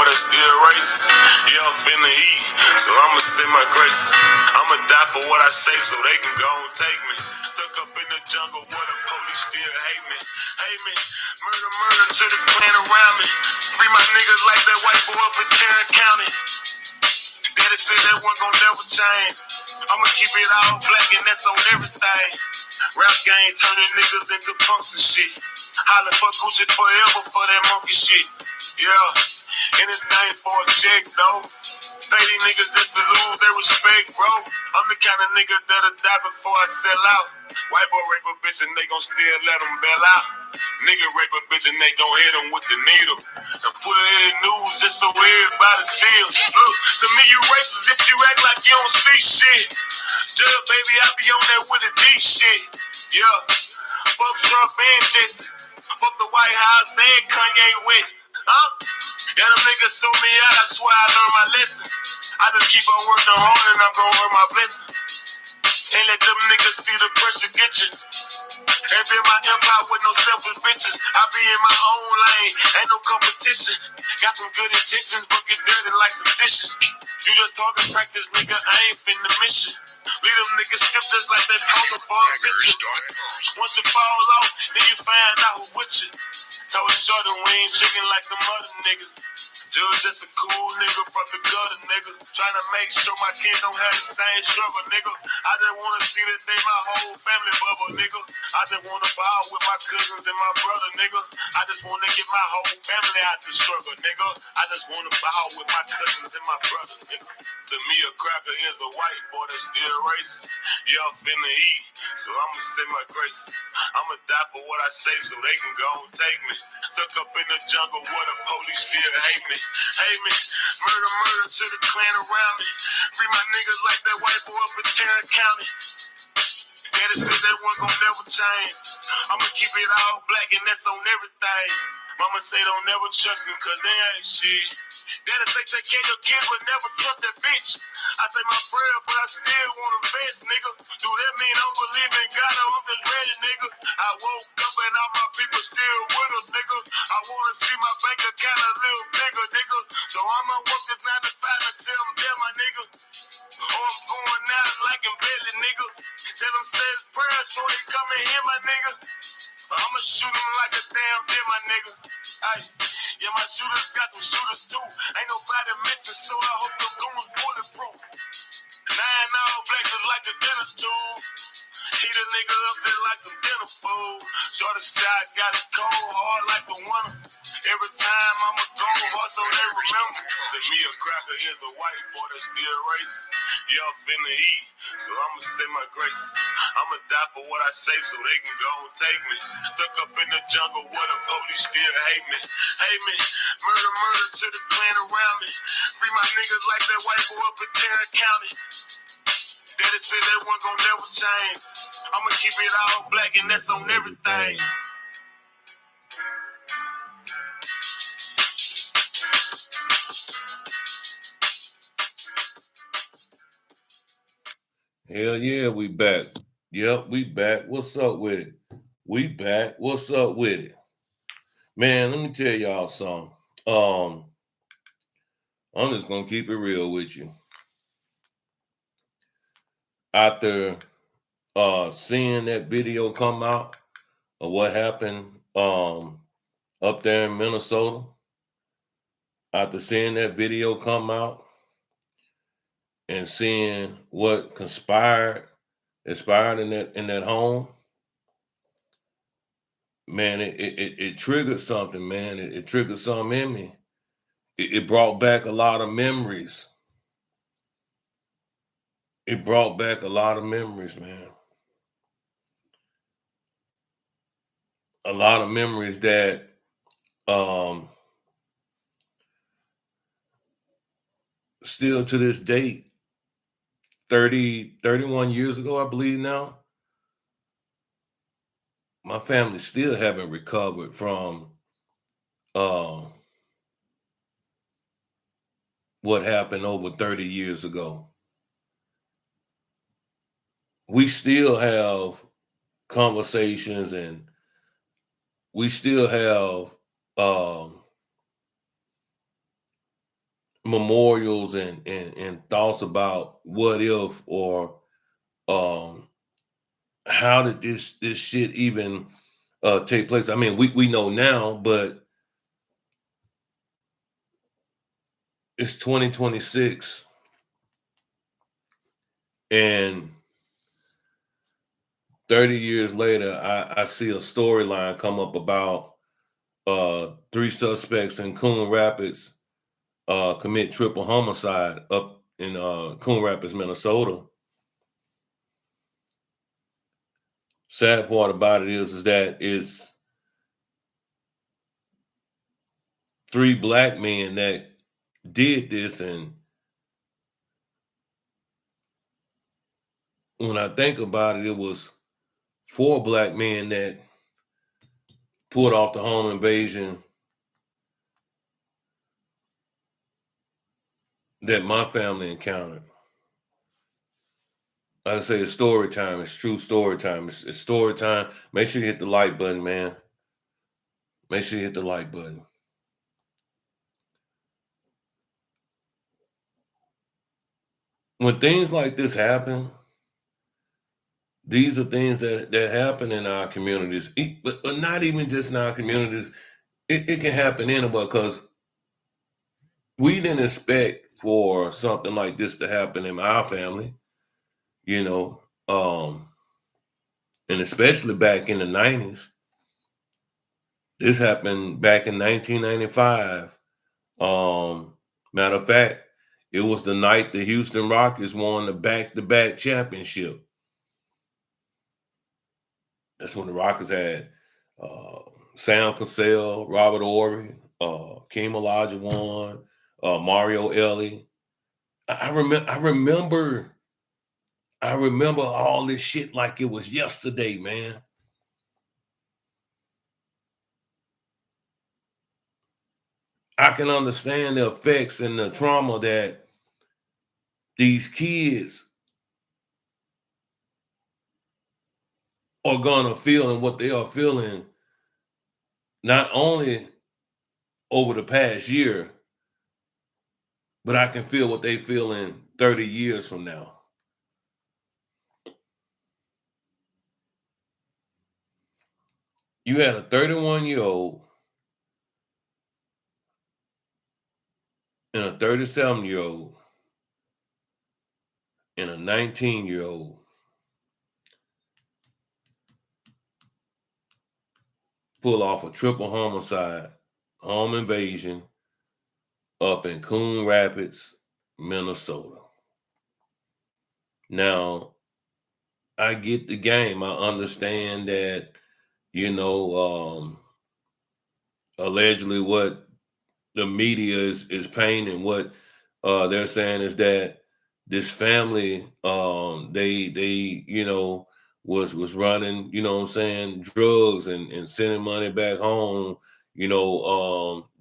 that still race. Yeah, I'm finna eat, so I'ma say my grace. I'ma die for what I say so they can go and take me. Stuck up in the jungle where the police still hate me. Hate me. Murder, murder to the clan around me. Free my niggas like that white boy up in Tarrant County. Daddy said that one gon' never change. I'ma keep it all black and that's on everything. Rap game turning niggas into punks and shit. Holla for Gucci forever for that monkey shit. Yeah, anything for a check though. Pay these niggas just to lose their respect, bro. I'm the kind of nigga that'll die before I sell out. White boy rape a bitch and they gon' still let them bail out. Nigga rape a bitch and they gon' hit him with the needle. And put it in the news just so everybody see it. Look, to me you racist if you act like you don't see shit. Judge, baby, I be on that with the D shit. Yeah, fuck Trump and Jesse. Fuck the White House and Kanye West. Huh? Yeah, them niggas sold me out, I swear I learned my lesson. I just keep on working hard and I'm gon' earn my blessing. And let them niggas see the pressure get you. And build my empire with no selfish bitches. I be in my own lane, ain't no competition. Got some good intentions, but get dirty like some dishes. You just talking practice, nigga, I ain't finna miss you. Leave them niggas stiff just like they poker for a picture. Once you fall off, then you find out who with you. Told short and we ain't chicken like the mother niggas. Judge just a cool nigga from the gutter, nigga. Tryna make sure my kids don't have the same struggle, nigga. I just wanna see that they my whole family bubble, nigga. I just wanna ball with my cousins and my brother, nigga. I just wanna get my whole family out the struggle, nigga. I just wanna ball with my cousins and my brother, nigga. To me, a cracker is a white boy that still race. Yeah, I'm finna eat, so I'ma say my grace. I'ma die for what I say so they can go and take me. Stuck up in the jungle where the police still hate me. Hate me. Murder, murder to the clan around me. Free my niggas like that white boy up in Tarrant County. Daddy said that one gon' never change. I'ma keep it all black and that's on everything. Mama say don't never trust me cause they ain't shit. Daddy say take care of your kids but never trust that bitch. I say my prayer but I still want a vest, nigga. Do that mean I don't believe in God or I'm just ready, nigga? I woke up and all my people still with us, nigga. I wanna see my bank account a little bigger, nigga. So I'ma work this 9 to 5 until I'm dead, my nigga. Or I'm going out like in Belly, nigga. Tell him say his prayer so he come in here, my nigga. I'ma shoot him like a damn deer, my nigga. Ay, yeah, my shooters got some shooters too. Ain't nobody missing, so I hope the gun was bulletproof. 9 all black is like a dinner tube. Heat a nigga up there like some dinner food. Shorty shot got it cold hard like the winter. Every time I'ma go hard so they remember. To me a cracker is a white boy that still race. Yeah, I'm finna eat, so I'ma say my grace. I'ma die for what I say so they can go and take me. Stuck up in the jungle where the police still hate me. Hate me. Murder, murder to the clan around me. Free my niggas like that white boy up in Tarrant County. Daddy said that one gon' never change. I'ma keep it all black and that's on everything. Hell yeah, we back. Yep, we back. What's up with it? We back. What's up with it? Man, let me tell y'all something. I'm just gonna keep it real with you. After seeing that video come out of what happened up there in Minnesota, after seeing that video come out and seeing what conspired in that home, man, it triggered something, man. It triggered something in me. It brought back a lot of memories. It brought back a lot of memories, man. A lot of memories that still to this date, 31 years ago, I believe now, my family still haven't recovered from what happened over 30 years ago. We still have conversations and we still have memorials and thoughts about what if, or um how did this shit even take place. I mean, we know now, but it's 2026, and 30 years later, I see a storyline come up about three suspects in Coon Rapids commit triple homicide up in Coon Rapids, Minnesota. Sad part about it is that it's three black men that did this, and when I think about it, it was four black men that pulled off the home invasion that my family encountered. Like I say, it's story time. It's true story time. It's story time. Make sure you hit the like button, man. Make sure you hit the like button. When things like this happen, these are things that happen in our communities, but not even just in our communities. It can happen anywhere because we didn't expect for something like this to happen in our family, you know, and especially back in the 90s. This happened back in 1995. Matter of fact, it was the night the Houston Rockets won the back-to-back championship. That's when the Rockets had uh, Sam Cassell, Robert Ory, Keem Olajuwon, Mario Elie. I remember all this shit like it was yesterday, man. I can understand the effects and the trauma that these kids are gonna feel and what they are feeling, not only over the past year, but I can feel what they feel in 30 years from now. You had a 31-year-old and a 37-year-old and a 19-year-old pull off a triple homicide, home invasion up in Coon Rapids, Minnesota. Now, I get the game. I understand that, you know, allegedly what the media is painting, what they're saying is that this family, they was running, what I'm saying, drugs and sending money back home,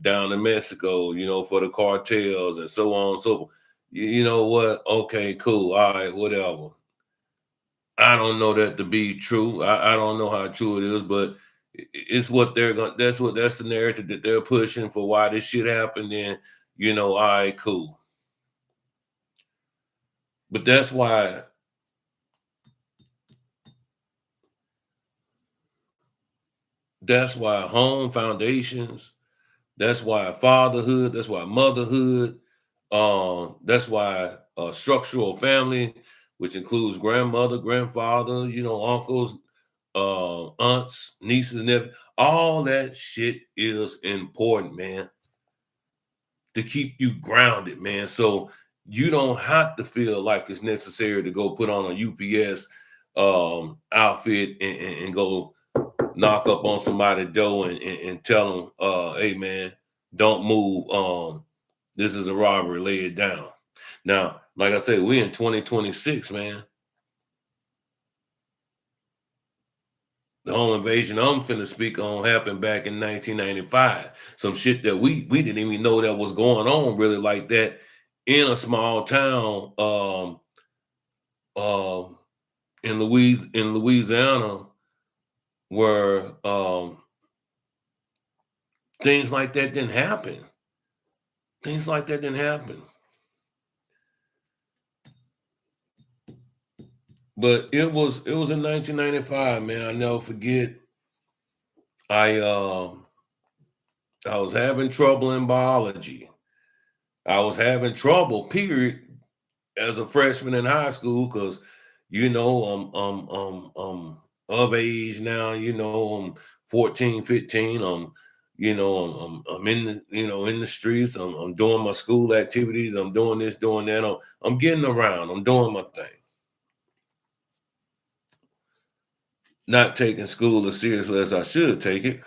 down to Mexico, for the cartels and so on and so forth. You know what? Okay, cool. All right, whatever. I don't know that to be true. I don't know how true it is, but it's what they're going. That's the narrative that they're pushing for why this shit happened. And all right, cool. But that's why home foundations. That's why fatherhood. That's why motherhood. That's why structural family, which includes grandmother, grandfather, uncles, aunts, nieces, nephews. All that shit is important, man, to keep you grounded, man. So you don't have to feel like it's necessary to go put on a UPS outfit and go knock up on somebody's door and tell them, hey man, don't move. This is a robbery, lay it down. Now, like I said, we're in 2026, man. The home invasion I'm finna speak on happened back in 1995. Some shit that we didn't even know that was going on really like that in a small town um, in Louisiana, where things like that didn't happen. Things like that didn't happen. But it was in 1995, man. I never forget. I I was having trouble in biology. I was having trouble, period, as a freshman in high school, because of age now, 14, 15. I'm in the in the streets. I'm doing my school activities. I'm doing this, doing that. I'm getting around. I'm doing my thing. Not taking school as seriously as I should take it.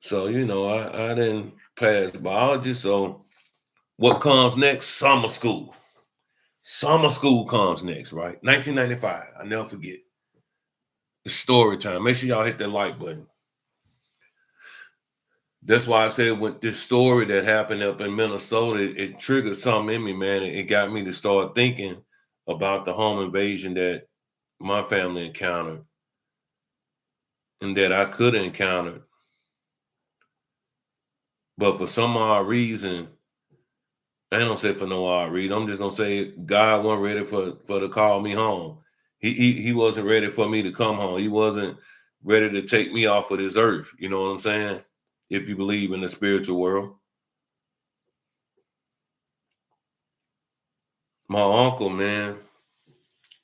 So, I didn't pass biology. So what comes next? Summer school. Summer school comes next, right? 1995. I never forget. It's story time. Make sure y'all hit that like button. That's why I said with this story that happened up in Minnesota, it triggered something in me, man. It got me to start thinking about the home invasion that my family encountered and that I could have encountered. But for some odd reason, I ain't gonna say for no odd reason. I'm just gonna say God wasn't ready for to call me home. He wasn't ready for me to come home. He wasn't ready to take me off of this earth. You know what I'm saying? If you believe in the spiritual world. My uncle, man,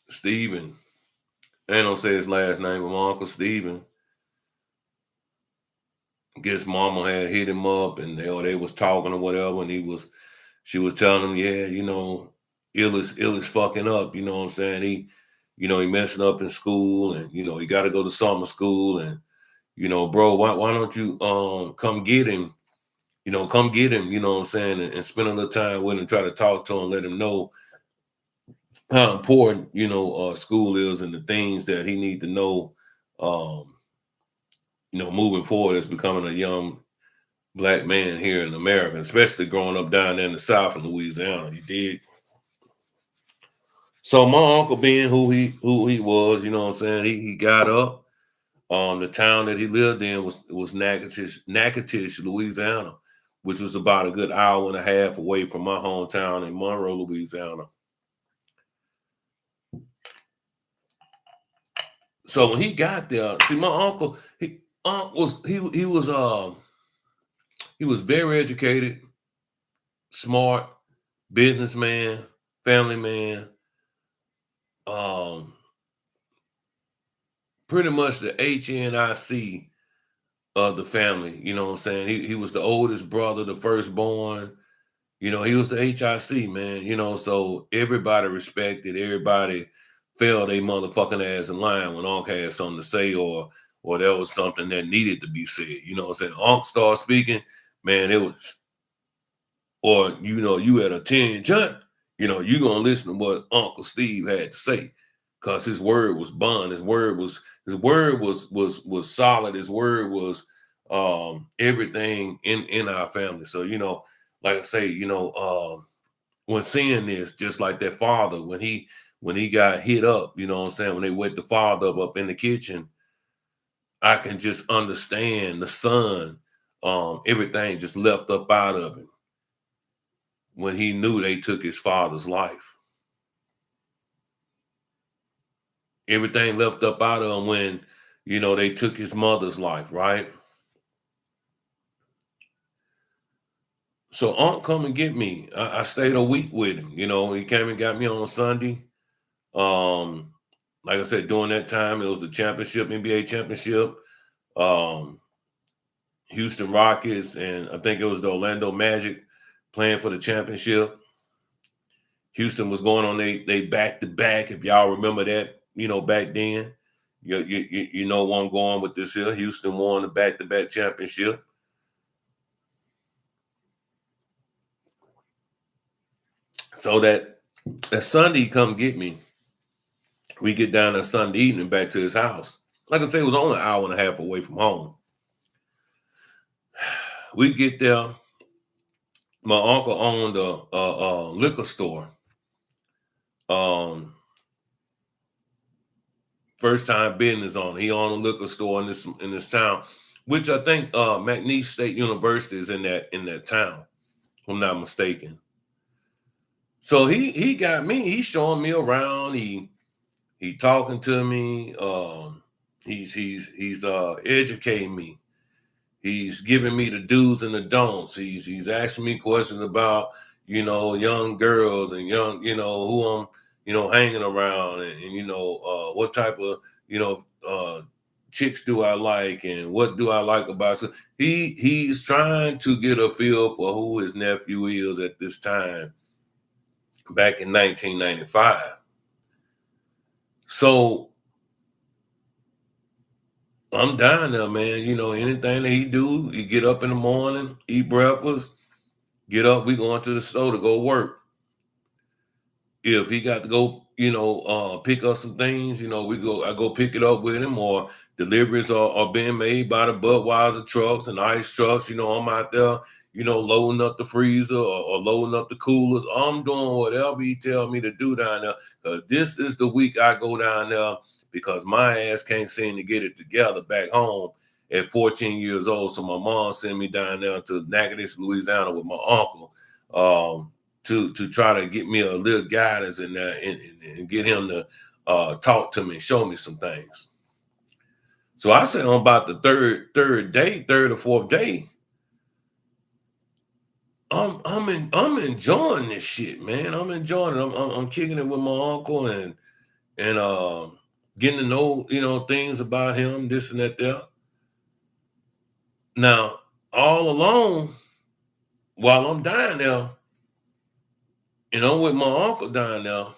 Stephen. I ain't gonna say his last name, but my uncle Stephen. Guess mama had hit him up and they was talking or whatever, and she was telling him, yeah, ill is fucking up, you know what I'm saying? He messing up in school, and he gotta go to summer school, and bro, why don't you come get him? Come get him, you know what I'm saying, and spend a little time with him, try to talk to him, let him know how important, school is and the things that he need to know, um, moving forward as becoming a young black man here in America, especially growing up down there in the South in Louisiana. You did. So my uncle, being who he was, you know what I'm saying, he got up. The town that he lived in was Natchitoches, Louisiana, which was about a good hour and a half away from my hometown in Monroe, Louisiana. So when he got there, see my uncle, he was very educated, smart, businessman, family man, um, pretty much the HNIC of the family. You know what I'm saying? He was the oldest brother, the firstborn. He was the HIC, man. So everybody respected, everybody fell they motherfucking ass in line when Unc had something to say, or there was something that needed to be said. You know what I'm saying? Unc started speaking, man, it was, or you at a 10 jump, you gonna listen to what Uncle Steve had to say. Cause his word was bond. His word was solid. His word was everything in our family. So, like I say, when seeing this, just like that father, when he got hit up, you know what I'm saying, when they wake the father up in the kitchen, I can just understand the son, everything just left up out of him when he knew they took his father's life. Everything left up out of him when, they took his mother's life, right? So Unc come and get me. I stayed a week with him. He came and got me on a Sunday. Um, like I said, during that time, it was the championship, NBA championship. Um, Houston Rockets, and I think it was the Orlando Magic playing for the championship. Houston was going on they back to back. If y'all remember that, back then, you know where I'm going with this here. Houston won the back to back championship. So that Sunday he come get me. We get down that Sunday evening back to his house. Like I say, it was only an hour and a half away from home. We get there. My uncle owned a liquor store. Um, First time business owner. He owned a liquor store in this town, which I think McNeese State University is in that town. if I'm not mistaken. So he got me. He's showing me around. He talking to me. He's educating me. He's giving me the do's and the don'ts. He's asking me questions about, young girls and young, who I'm, hanging around, and what type of, chicks do I like, and what do I like about. So he's trying to get a feel for who his nephew is at this time back in 1995. So I'm down there, man. Anything that he do, he get up in the morning, eat breakfast, get up, we going to the store to go work. If he got to go, pick up some things, I go pick it up with him, or deliveries are being made by the Budweiser trucks and ice trucks. I'm out there, loading up the freezer, or loading up the coolers. I'm doing whatever he tell me to do down there. This is the week I go down there because my ass can't seem to get it together back home at 14 years old. So my mom sent me down there to Natchitoches, Louisiana with my uncle. To try to get me a little guidance in there, and get him to talk to me and show me some things. So I said on about the third or fourth day, I'm enjoying this shit, man. I'm enjoying it. I'm kicking it with my uncle, and getting to know things about him, this and that there. Now, all alone, while I'm down there, and I'm with my uncle down there,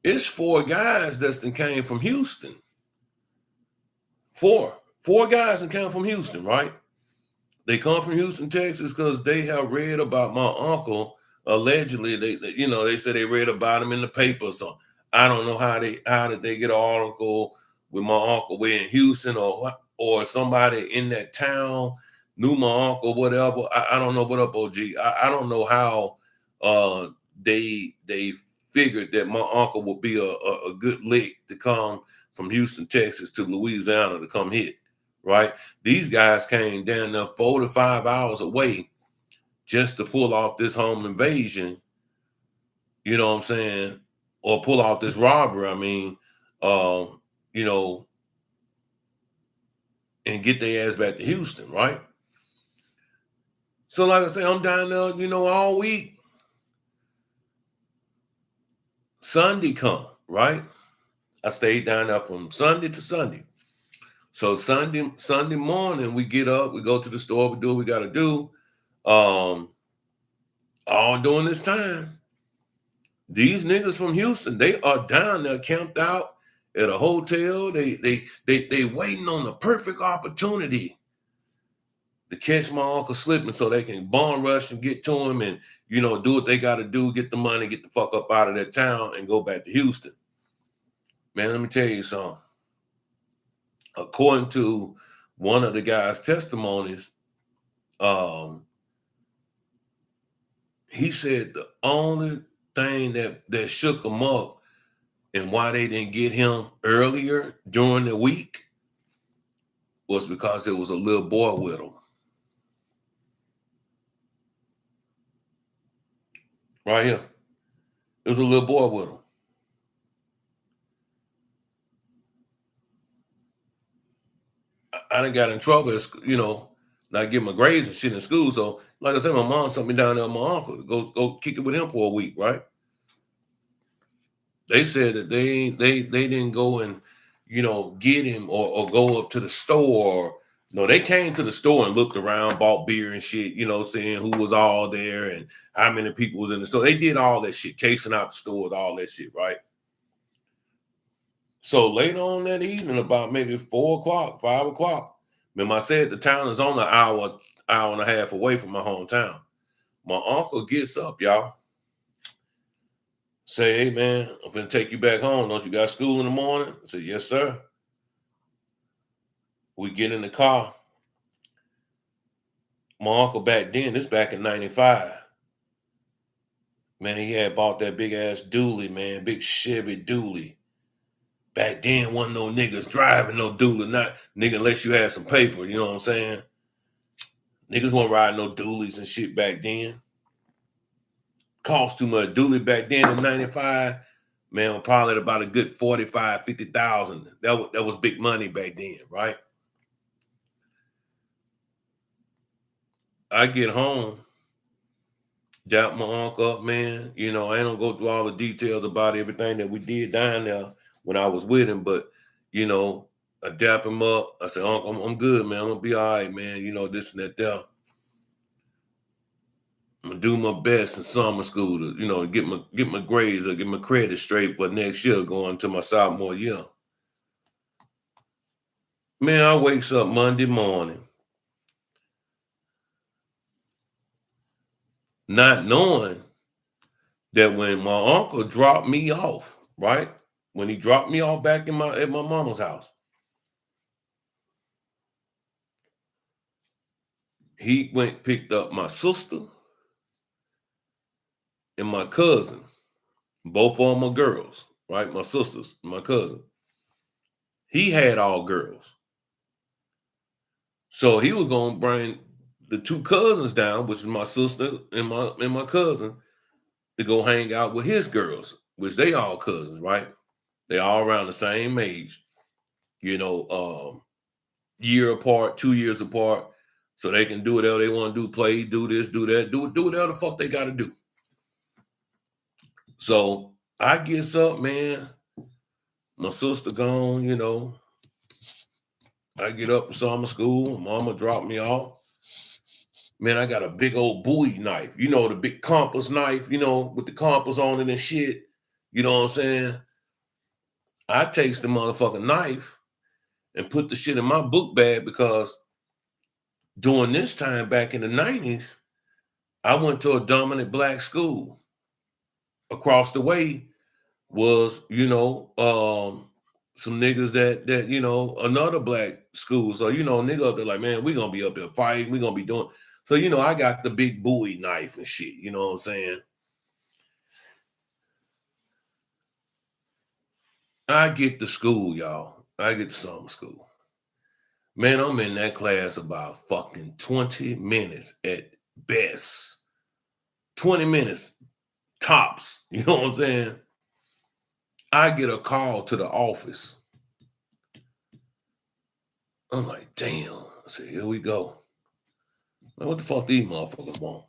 it's four guys that came from Houston. Four guys that came from Houston, right? They come from Houston, Texas, because they have read about my uncle. Allegedly, they said they read about him in the paper. So I don't know how did they get an article with my uncle. We're in Houston, or somebody in that town knew my uncle, whatever. I don't know what up, OG. I don't know how they figured that my uncle would be a good lick to come from Houston, Texas to Louisiana to come hit, right? These guys came down there 4 to 5 hours away just to pull off this home invasion, you know what I'm saying? Or pull off this robbery, um, you know, and get their ass back to Houston, right? So, like I say, I'm down there, all week. Sunday come, right? I stayed down there from Sunday to Sunday. So Sunday morning, we get up, we go to the store, we do what we got to do. All during this time, these niggas from Houston, they are down there camped out at a hotel. They waiting on the perfect opportunity to catch my uncle slipping so they can bomb rush and get to him, and do what they got to do, get the money, get the fuck up out of that town, and go back to Houston. Man, let me tell you something. According to one of the guy's testimonies, he said the only thing that shook him up and why they didn't get him earlier during the week was because there was a little boy with him. Right here. There was a little boy with him. I done got in trouble, not getting my grades and shit in school. So, like I said, my mom sent me down there with my uncle to go kick it with him for a week, right? They said that they didn't go and get him, or go up to the store. No, they came to the store and looked around, bought beer and shit, saying who was all there and how many people was in the store. They did all that shit, casing out the stores, all that shit, right? So later on that evening, about maybe 4 o'clock, 5 o'clock, remember I said the town is only an hour and a half away from my hometown. My uncle gets up, y'all. Say, hey man, I'm gonna take you back home. Don't you got school in the morning? I said, yes, sir. We get in the car. My uncle back then, this back in 95. Man, he had bought that big ass dually, man, big Chevy dually. Back then, wasn't no niggas driving no dually, not nigga unless you had some paper, you know what I'm saying? Niggas weren't riding no dualies and shit back then. Cost too much. Dually back then in 95, man, probably about a good 45, 50,000. That was big money back then, right? I get home, dap my uncle up, man. You know, I ain't gonna go through all the details about everything that we did down there when I was with him, but you know, I dap him up. I said, Uncle, I'm good, man. I'm gonna be all right, man. You know, this and that there. I'm gonna do my best in summer school to, you know, get my grades or get my credit straight for next year going to my sophomore year. Man, I wakes up Monday morning, not knowing that when my uncle dropped me off, right? When he dropped me off back in my at my mama's house, he went picked up my sister and my cousin. Both of them are girls, right? My sisters, my cousin. He had all girls. So he was gonna bring the two cousins down, which is my sister and my cousin, to go hang out with his girls, which they all cousins, right? They all around the same age, you know, year apart, 2 years apart, so they can do whatever they want to do, play, do this, do that, do whatever the fuck they got to do. So I gets up, man. My sister gone, you know. I get up from summer school. Mama dropped me off. Man, I got a big old Bowie knife. You know, the big compass knife, you know, with the compass on it and shit. You know what I'm saying? I takes the motherfucking knife and put the shit in my book bag because during this time back in the 90s, I went to a dominant black school. Across the way was, you know, some niggas that you know, another black school. So, you know, nigga up there like, man, we gonna be up there fighting, we gonna be doing. So, you know, I got the big Bowie knife and shit, you know what I'm saying? I get to school, y'all. I get to summer school. Man, I'm in that class about fucking 20 minutes at best. 20 minutes tops. You know what I'm saying? I get a call to the office. I'm like, damn. I said, here we go. Man, what the fuck these motherfuckers want?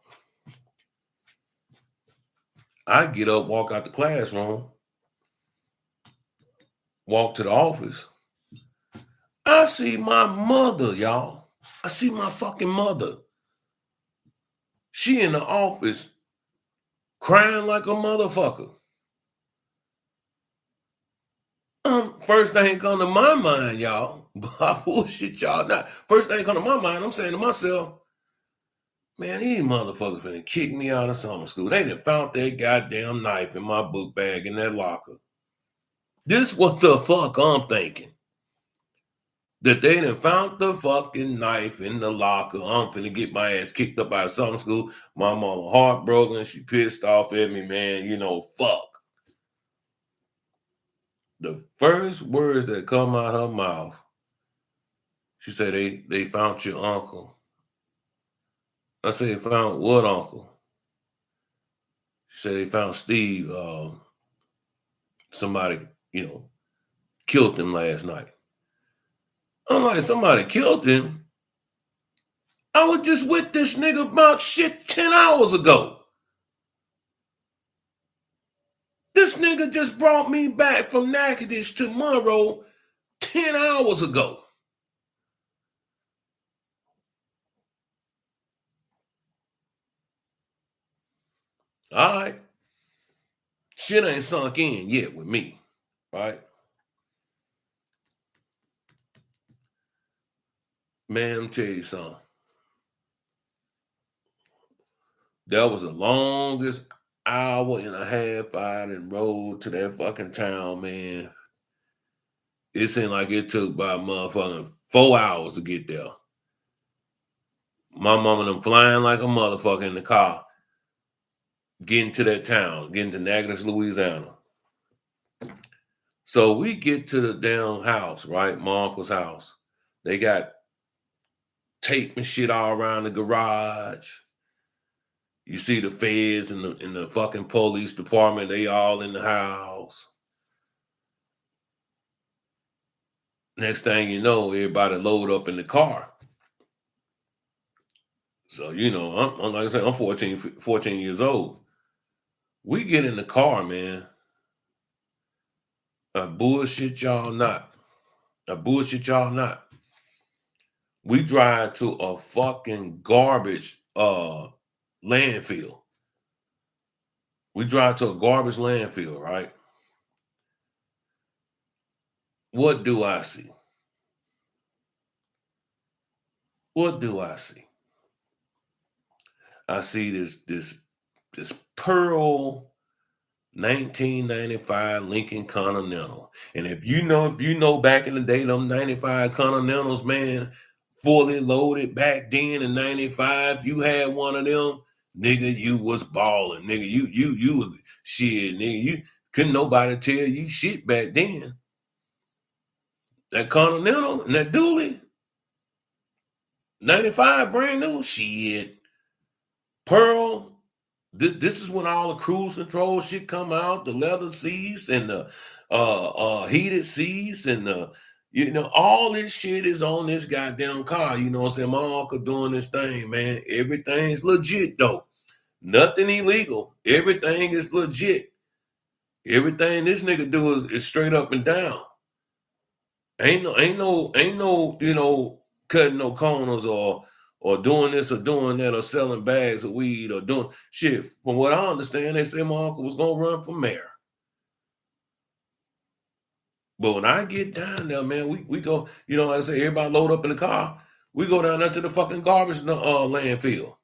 I get up, walk out the classroom, walk to the office. I see my mother, y'all. I see my fucking mother. She in the office crying like a motherfucker. First thing come to my mind, y'all. I bullshit y'all not. First thing come to my mind, I'm saying to myself, man, these motherfuckers finna kick me out of summer school. They done found that goddamn knife in my book bag in that locker. This what the fuck I'm thinking. That they done found the fucking knife in the locker. I'm finna get my ass kicked up out of summer school. My mama heartbroken. She pissed off at me, man. You know, fuck. The first words that come out her mouth, she said, they found your uncle. I said, found what uncle? She said they found Steve. Somebody, you know, killed him last night. I'm like, somebody killed him? I was just with this nigga about shit 10 hours ago. This nigga just brought me back from Natchitoches to Monroe 10 hours ago. All right. Shit ain't sunk in yet with me, right? Man, I'm tell you something. That was the longest hour and a half I done rode to that fucking town, man. It seemed like it took about motherfucking 4 hours to get there. My mama them flying like a motherfucker in the car, getting to that town, getting to Natchitoches, Louisiana. So we get to the damn house, right? My uncle's house. They got tape and shit all around the garage. You see the feds and the fucking police department, they all in the house. Next thing you know, everybody load up in the car. So, I'm like I said, I'm 14 years old. We get in the car, man. I bullshit y'all not. I bullshit y'all not. We drive to a fucking garbage landfill. We drive to a garbage landfill, right? What do I see? What do I see? I see this pearl 1995 Lincoln Continental. And if you know back in the day, them 95 Continentals, man, fully loaded back then in 95, you had one of them, nigga, you was balling. Nigga, you was shit, nigga. You couldn't nobody tell you shit back then. That Continental and that dually, 95 brand new, shit. Pearl. This is when all the cruise control shit come out, the leather seats and the heated seats and the all this shit is on this goddamn car. You know what I'm saying? My uncle doing this thing, man. Everything's legit though. Nothing illegal. Everything is legit. Everything this nigga do is straight up and down. Ain't no, cutting no corners or doing this or doing that or selling bags of weed or doing shit. From what I understand, they say my uncle was gonna run for mayor. But when I get down there, man, we go, like I say, everybody load up in the car. We go down there to the fucking garbage landfill.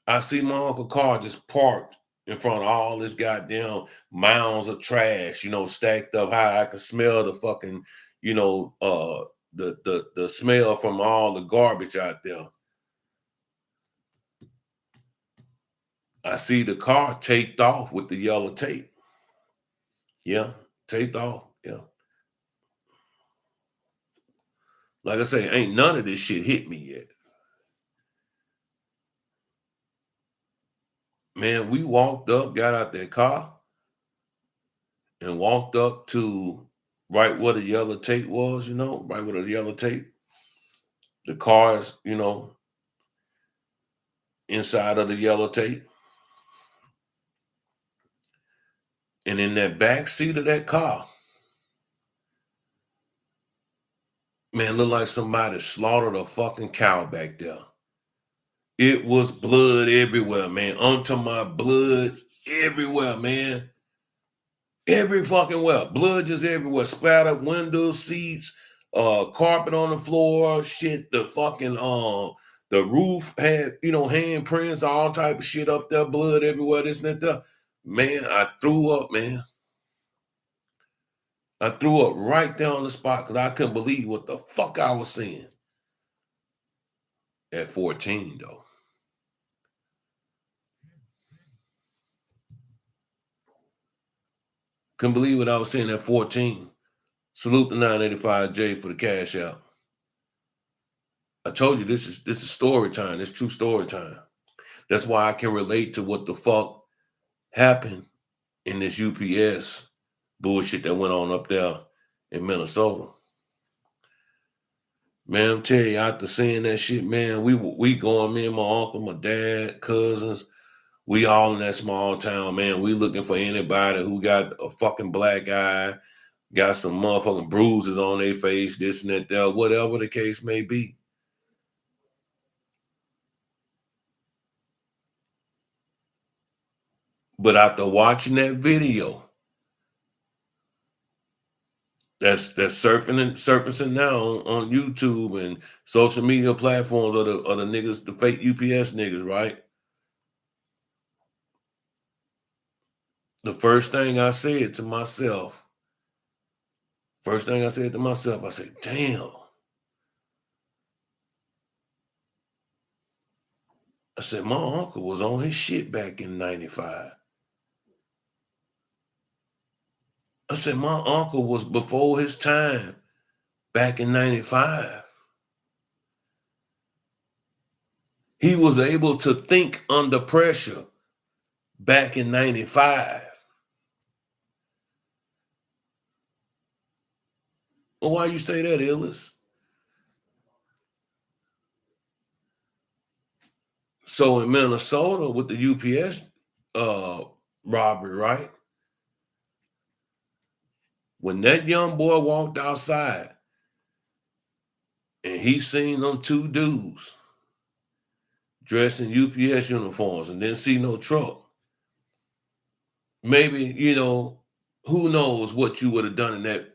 I see my uncle car just parked in front of all this goddamn mounds of trash, stacked up high. I could smell the fucking, the smell from all the garbage out there. I see the car taped off with the yellow tape. Yeah, taped off. Yeah. Like I say, ain't none of this shit hit me yet. Man, we walked up, got out that car, and walked up to right where the yellow tape was, right where the yellow tape. The cars, inside of the yellow tape. And in that back seat of that car, man, looked like somebody slaughtered a fucking cow back there. It was blood everywhere, man. Onto my blood everywhere, man. Every fucking well. Blood just everywhere. Splattered windows, seats, carpet on the floor, shit, the roof had, handprints, all type of shit up there, blood everywhere, this and that. Man, I threw up, man. I threw up right there on the spot because I couldn't believe what the fuck I was seeing. At 14, though. Couldn't believe what I was seeing at 14. Salute the 985J for the cash out. I told you this is story time. It's true story time. That's why I can relate to what the fuck happened in this UPS bullshit that went on up there in Minnesota. Man, I'm telling you, after seeing that shit, man, we going, me and my uncle, my dad, cousins, we all in that small town, man. We looking for anybody who got a fucking black eye, got some motherfucking bruises on their face, this and that, whatever the case may be. But after watching that video, that's surfacing now on YouTube and social media platforms of the niggas, the fake UPS niggas, right? The first thing I said to myself, I said, damn. I said, my uncle was on his shit back in 95. I said, my uncle was before his time back in 95. He was able to think under pressure back in 95. Well, why you say that, Illis? So in Minnesota with the UPS robbery, right? When that young boy walked outside and he seen them two dudes dressed in UPS uniforms and didn't see no truck, maybe, who knows what you would have done in that.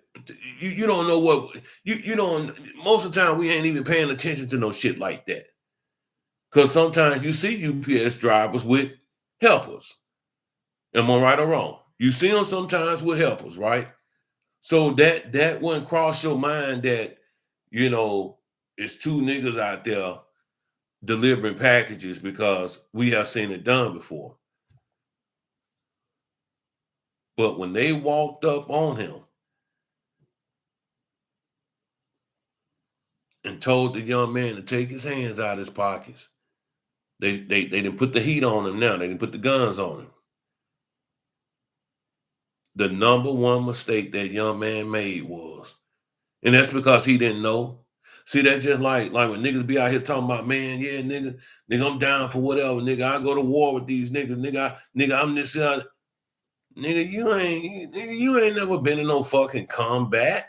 You don't know what you don't. Most of the time, we ain't even paying attention to no shit like that. Because sometimes you see UPS drivers with helpers. Am I right or wrong? You see them sometimes with helpers, right? So that wouldn't cross your mind that, it's two niggas out there delivering packages, because we have seen it done before. But when they walked up on him and told the young man to take his hands out of his pockets, they didn't put the heat on him now. They didn't put the guns on him. The number one mistake that young man made was, and that's because he didn't know. See, that's just like when niggas be out here talking about, man, yeah, nigga, I'm down for whatever, nigga. I go to war with these niggas, nigga, I'm this, nigga, you ain't never been in no fucking combat.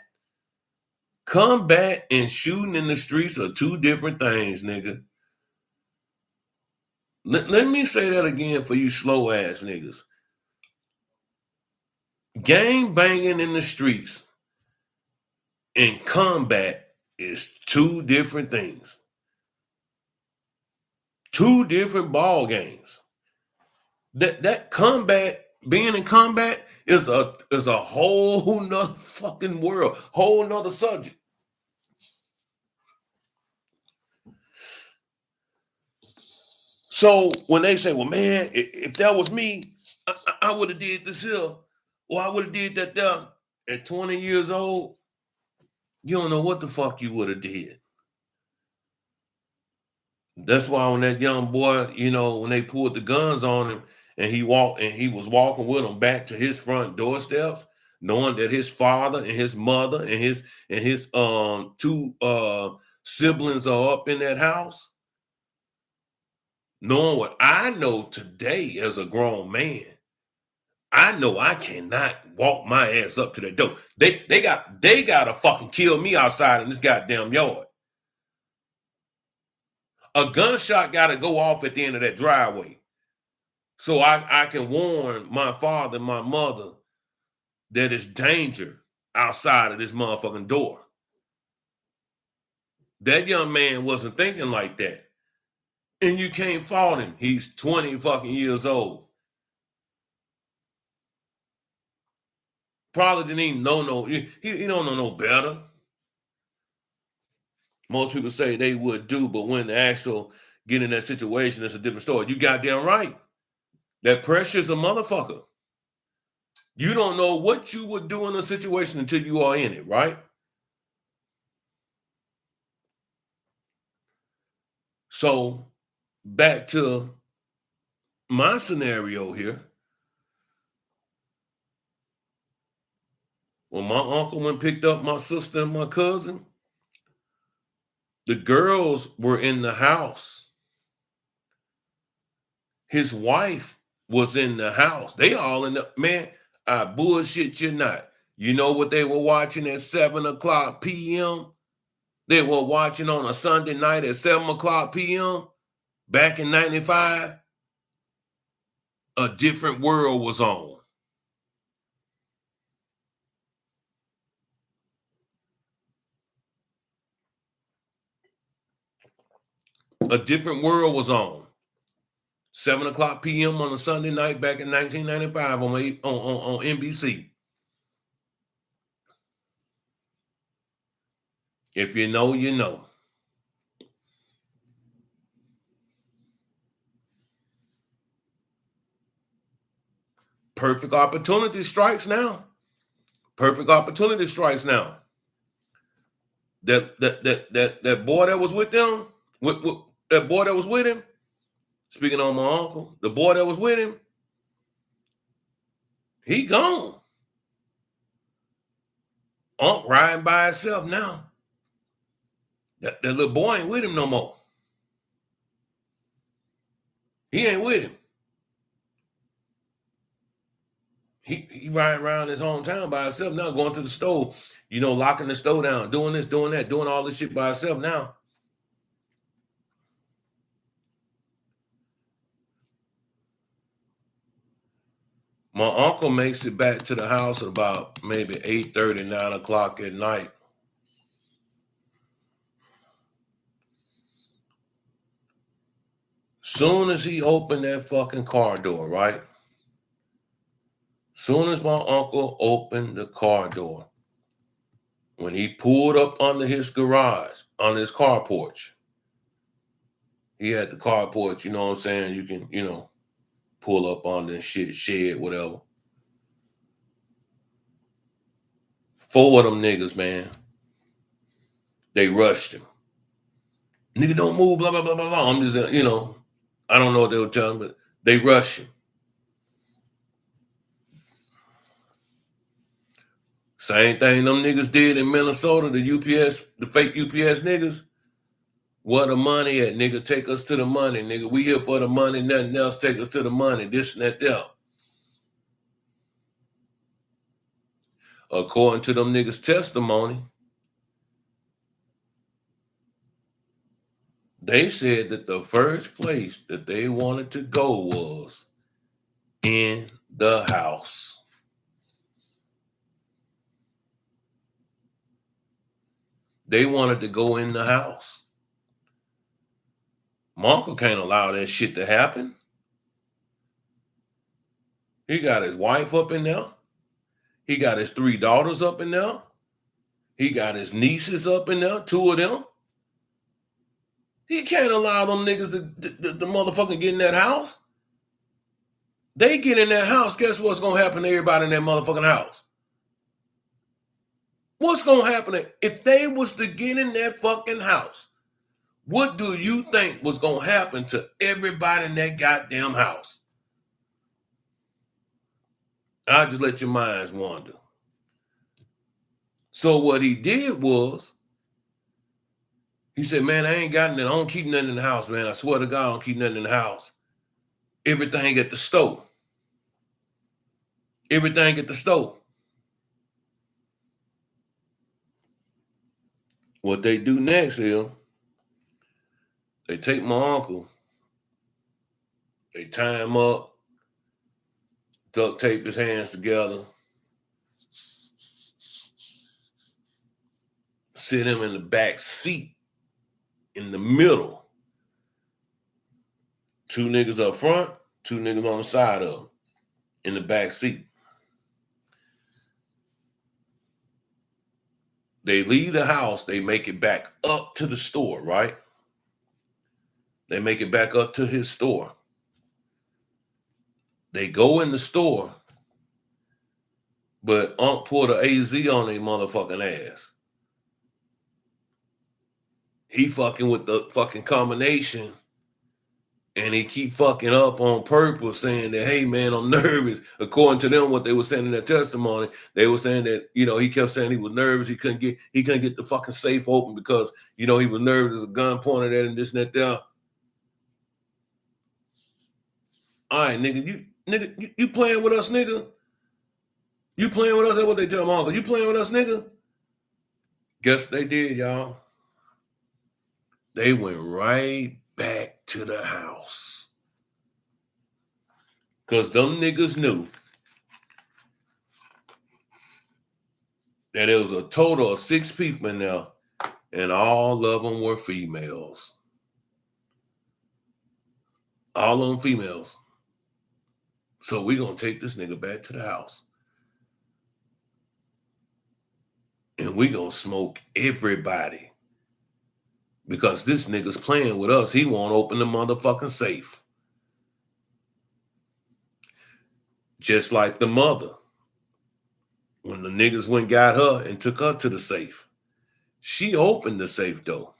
Combat and shooting in the streets are two different things, nigga. Let me say that again for you slow ass niggas. Gang banging in the streets and combat is two different things. Two different ball games. That combat, being in combat is a whole nother fucking world, whole nother subject. So when they say, well, man, if that was me, I would have did this here, or I would have did that there. At 20 years old, you don't know what the fuck you would have did. That's why when that young boy, when they pulled the guns on him and he was walking with them back to his front doorsteps, knowing that his father and his mother and his two siblings are up in that house, knowing what I know today as a grown man, I know I cannot walk my ass up to that door. They gotta fucking kill me outside in this goddamn yard. A gunshot gotta go off at the end of that driveway, so I can warn my father and my mother that it's danger outside of this motherfucking door. That young man wasn't thinking like that. And you can't fault him. He's 20 fucking years old. Probably didn't even know he don't know no better. Most people say they would do, but when the actual get in that situation, it's a different story. You goddamn right. That pressure is a motherfucker. You don't know what you would do in a situation until you are in it, right? So back to my scenario here. When my uncle went and picked up my sister and my cousin, the girls were in the house. His wife was in the house. They all in the, man, I bullshit you not. You know what they were watching at 7:00 p.m.? They were watching on a Sunday night at 7:00 p.m. back in 95. A Different World was on. A Different World was on. 7:00 p.m. on a Sunday night back in 1995 on NBC. If you know, you know. Perfect opportunity strikes now. Perfect opportunity strikes now. That boy that was with them, that boy that was with him, speaking on my uncle, the boy that was with him, he gone. Unc riding by himself now. That little boy ain't with him no more. He ain't with him. He riding around his hometown by himself now, going to the store, locking the store down, doing this, doing that, doing all this shit by himself now. My uncle makes it back to the house at about maybe 8:30, 9 o'clock at night. Soon as he opened that fucking car door, right? Soon as my uncle opened the car door, when he pulled up under his garage, on his car porch, he had the car porch, you know what I'm saying? You can, pull up under and shit, shed, whatever. 4 of them niggas, man, they rushed him. Nigga, don't move, blah, blah, blah, blah, blah. I'm just, I don't know what they were telling him, but they rushed him. Same thing them niggas did in Minnesota, the fake UPS niggas. Where the money at, nigga? Take us to the money, nigga. We here for the money, nothing else. Take us to the money, this and that. According to them niggas' testimony, they said that the first place that they wanted to go was in the house. They wanted to go in the house. My uncle can't allow that shit to happen. He got his wife up in there. He got his 3 daughters up in there. He got his nieces up in there, 2 of them. He can't allow them niggas to motherfucking get in that house. They get in that house, guess what's going to happen to everybody in that motherfucking house? What's going to happen if they was to get in that fucking house? What do you think was going to happen to everybody in that goddamn house? I'll just let your minds wander. So what he did was, he said, man, I ain't got nothing. I don't keep nothing in the house, man. I swear to God, I don't keep nothing in the house. Everything at the stove. Everything at the stove. What they do next is, they take my uncle, they tie him up, duct tape his hands together, sit him in the back seat, in the middle. 2 niggas up front, 2 niggas on the side of him, in the back seat. They leave the house, they make it back up to the store, right? They make it back up to his store. They go in the store, but Unc pulled an AZ on their motherfucking ass. He fucking with the fucking combination, and he keep fucking up on purpose, saying that, hey man, I'm nervous. According to them, what they were saying in their testimony, they were saying that, he kept saying he was nervous. He couldn't get the fucking safe open because, he was nervous. There's a gun pointed at him, this and that there. All right, nigga, you playing with us, nigga? You playing with us? That's what they tell my uncle. You playing with us, nigga? Guess they did, y'all. They went right back to the house. Because them niggas knew that there was a total of 6 people in there, and all of them were females. All of them females. So we gonna take this nigga back to the house. And we gonna smoke everybody. Because this nigga's playing with us. He won't open the motherfucking safe. Just like the mother. When the niggas went got her and took her to the safe. She opened the safe door.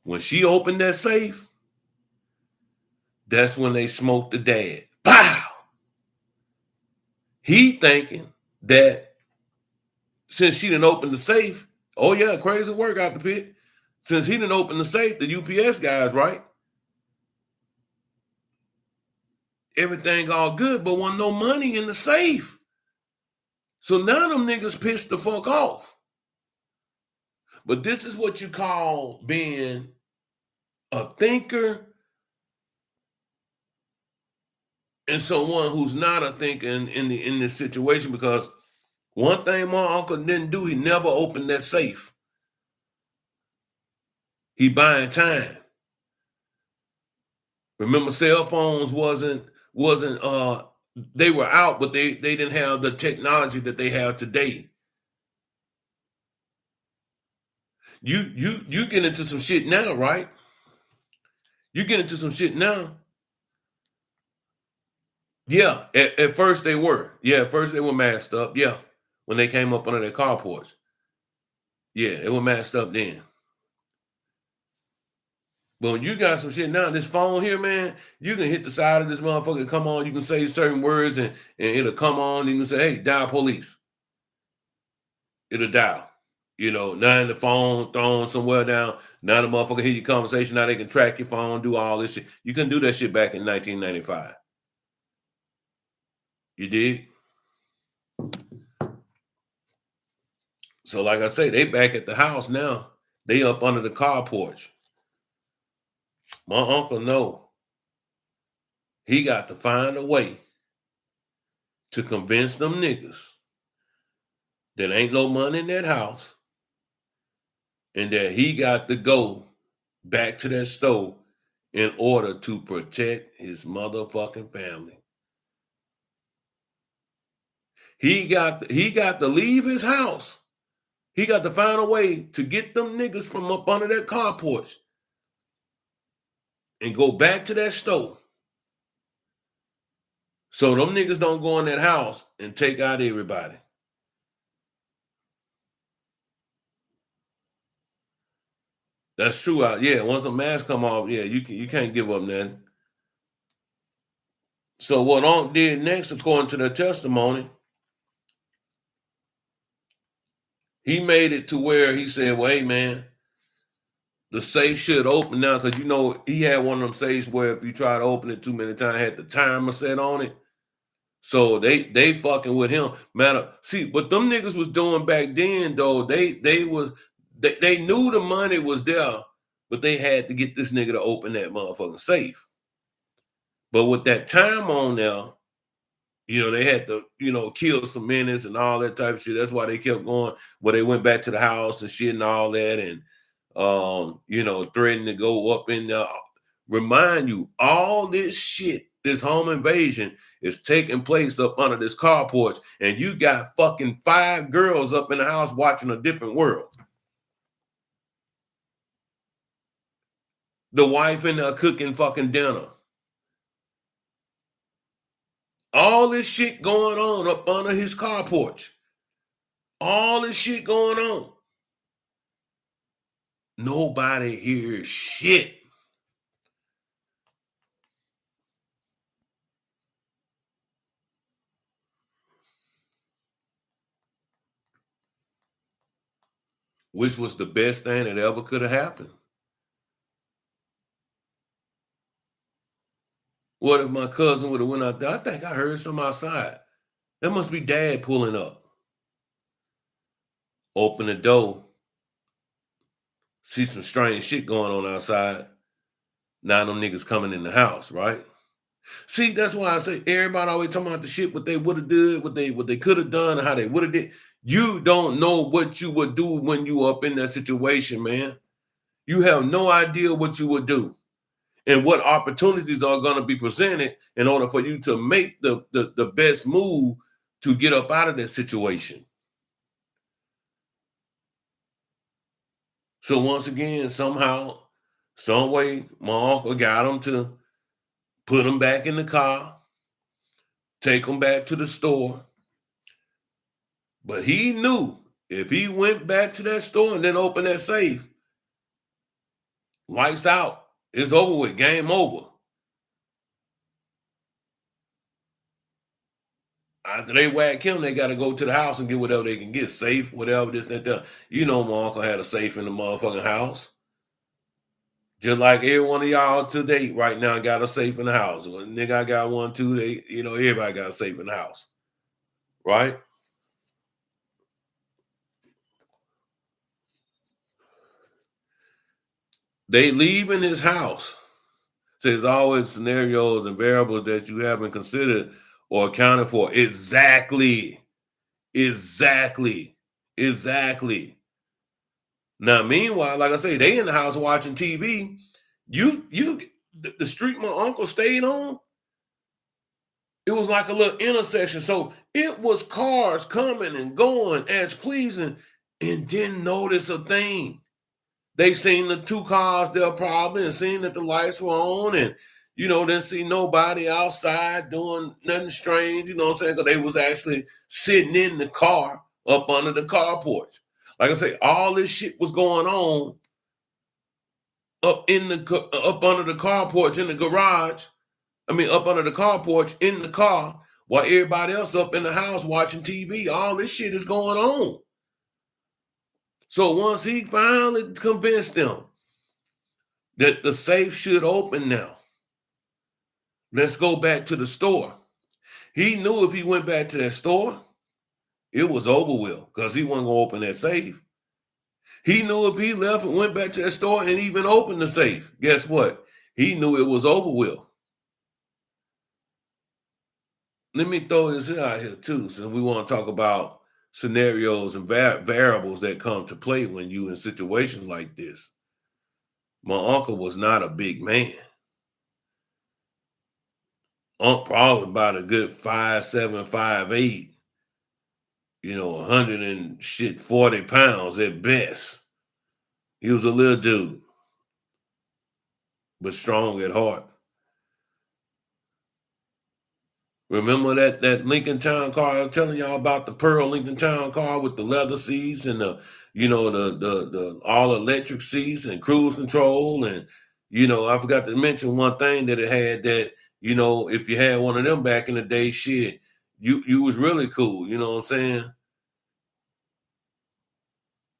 When she opened that safe, that's when they smoked the dad. Pow! He thinking that since she didn't open the safe, oh yeah, crazy work out the pit. Since he didn't open the safe, the UPS guys, right? Everything all good, but wasn't no money in the safe. So now them niggas pissed the fuck off. But this is what you call being a thinker and someone who's not a thinker in this situation, because one thing my uncle didn't do, he never opened that safe. He buying time. Remember, cell phones wasn't they were out, but they didn't have the technology that they have today. You get into some shit now, right? You get into some shit now. Yeah, at first they were. Yeah, at first they were masked up. Yeah, when they came up under their carports. Yeah, they were masked up then. But when you got some shit now, this phone here, man, you can hit the side of this motherfucker, come on, you can say certain words and it'll come on. You can say, hey, dial police. It'll dial. You know, now in the phone thrown somewhere down. Now the motherfucker hear your conversation. Now they can track your phone, do all this shit. You couldn't do that shit back in 1995. You did? So like I say, they back at the house now. They up under the car porch. My uncle know he got to find a way to convince them niggas that ain't no money in that house and that he got to go back to that store in order to protect his motherfucking family. He got to leave his house. He got to find a way to get them niggas from up under that car porch and go back to that store. So them niggas don't go in that house and take out everybody. That's true. Yeah, once the mask come off, yeah, you can't give up nothing. So what Unc did next, according to the testimony, he made it to where he said, well, hey, man, the safe should open now, because you know he had one of them safes where if you try to open it too many times, had the timer set on it. So they fucking with him. Matter, see what them niggas was doing back then though. They knew the money was there, but they had to get this nigga to open that motherfucking safe. But with that time on there, you know, they had to, you know, kill some minutes and all that type of shit. That's why they kept going. Well, they went back to the house and shit and all that, and you know, threatening to go up in there. Remind you, all this shit, this home invasion is taking place up under this car porch, and you got fucking 5 girls up in the house watching a different world. The wife in there cooking fucking dinner. All this shit going on up under his car porch. All this shit going on. Nobody hears shit. Which was the best thing that ever could have happened. What if my cousin would have went out there? I think I heard some outside. That must be dad pulling up. Open the door. See some strange shit going on outside. Now them niggas coming in the house, right? See, that's why I say everybody always talking about the shit, what they would have did, what they could have done, how they would have did. You don't know what you would do when you up in that situation, man. You have no idea what you would do and what opportunities are going to be presented in order for you to make the best move to get up out of that situation. So once again, somehow, some way, my uncle got him to put him back in the car, take him back to the store. But he knew if he went back to that store and then opened that safe, Lights out. It's over with. Game over. After they whack him, they got to go to the house and get whatever they can get. Safe, whatever, this, that. You know, my uncle had a safe in the motherfucking house. Just like every one of y'all to date right now got a safe in the house. Well, nigga, I got one too. Everybody got a safe in the house. Right? They leave in his house. So there's always scenarios and variables that you haven't considered or accounted for. Exactly. Exactly. Exactly. Now, meanwhile, like I say, they in the house watching TV. The street my uncle stayed on, it was like a little intersection. So it was cars coming and going as pleasing and didn't notice a thing. They seen the two cars there probably and seen that the lights were on and, didn't see nobody outside doing nothing strange, you know what I'm saying? Because they was actually sitting in the car up under the car porch. Like I say, all this shit was going on up under the car porch in the garage. I mean, up under the car porch in the car while everybody else up in the house watching TV. All this shit is going on. So once he finally convinced them that the safe should open now, let's go back to the store. He knew if he went back to that store, it was over with because he wasn't going to open that safe. He knew if he left and went back to that store and even opened the safe, guess what? He knew it was over with. Let me throw this out here too, since we want to talk about scenarios and variables that come to play when you in situations like this. My uncle was not a big man. Probably about a good 5'7", 5'8", 140 pounds at best. He was a little dude, but strong at heart. Remember that Lincoln Town car? I'm telling y'all about the Pearl Lincoln Town car with the leather seats and the all electric seats and cruise control and I forgot to mention one thing that it had that if you had one of them back in the day, shit, you was really cool. You know what I'm saying?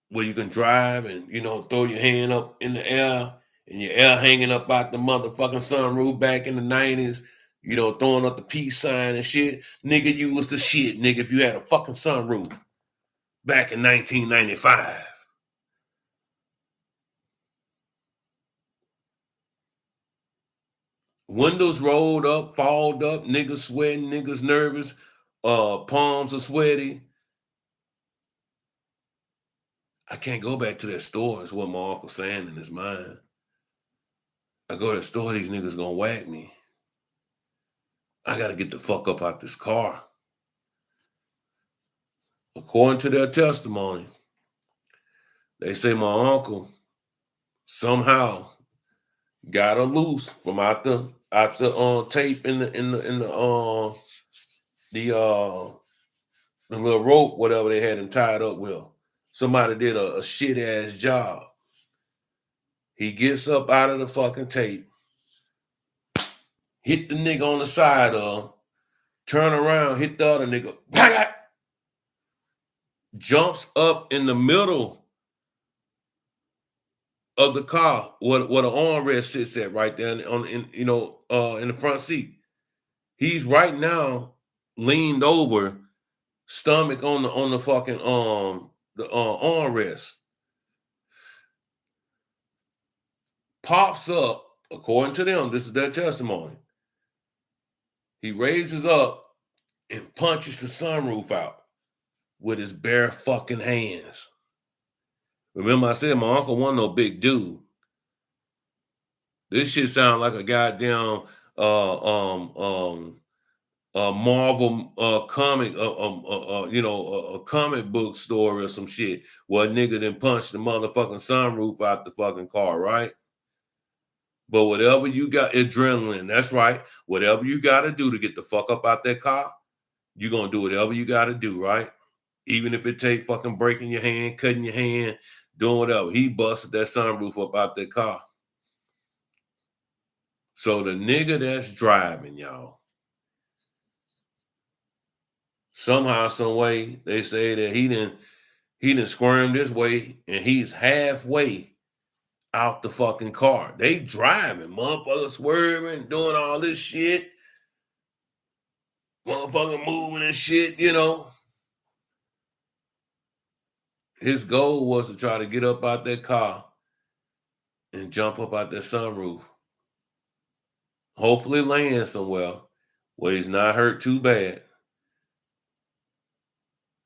Where you can drive and throw your hand up in the air and your air hanging up out the motherfucking sunroof back in the 90s, throwing up the peace sign and shit. Nigga, you was the shit, nigga, if you had a fucking sunroof back in 1995. Windows rolled up, fogged up, niggas sweating, niggas nervous, palms are sweaty. I can't go back to that store, is what my uncle saying in his mind. I go to the store, these niggas gonna whack me. I gotta get the fuck up out this car. According to their testimony, they say my uncle somehow got her loose from out the tape in the little rope, whatever they had him tied up with. Somebody did a shit ass job. He gets up out of the fucking tape, hit the nigga on the side of him, turn around, hit the other nigga, jumps up in the middle of the car where the armrest sits at right there in the front seat. He's right now leaned over, stomach on the fucking armrest. Pops up, according to them, this is their testimony. He raises up and punches the sunroof out with his bare fucking hands. Remember I said my uncle wasn't no big dude. This shit sound like a goddamn Marvel comic, a comic book story or some shit where a nigga then punched the motherfucking sunroof out the fucking car, right? But whatever you got, adrenaline, that's right. Whatever you got to do to get the fuck up out that car, you're going to do whatever you got to do, right? Even if it take fucking breaking your hand, cutting your hand, doing whatever. He busted that sunroof up out that car. So the nigga that's driving, y'all, somehow, some way, they say that he didn't squirm this way, and he's halfway out the fucking car. They driving, motherfucker swerving, doing all this shit, motherfucker moving and shit, His goal was to try to get up out that car and jump up out that sunroof. Hopefully land somewhere where he's not hurt too bad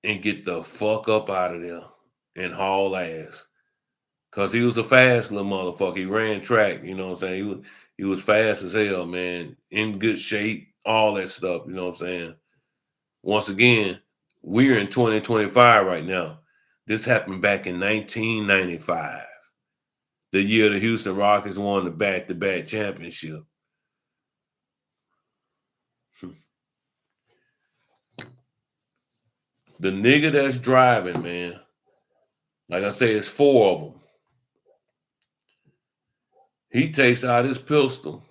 and get the fuck up out of there and haul ass. Cause he was a fast little motherfucker. He ran track, you know what I'm saying? He was fast as hell, man. In good shape, all that stuff, you know what I'm saying? Once again, we're in 2025 right now. This happened back in 1995, the year the Houston Rockets won the back-to-back championship. The nigga that's driving, man, like I say, it's four of them. He takes out his pistol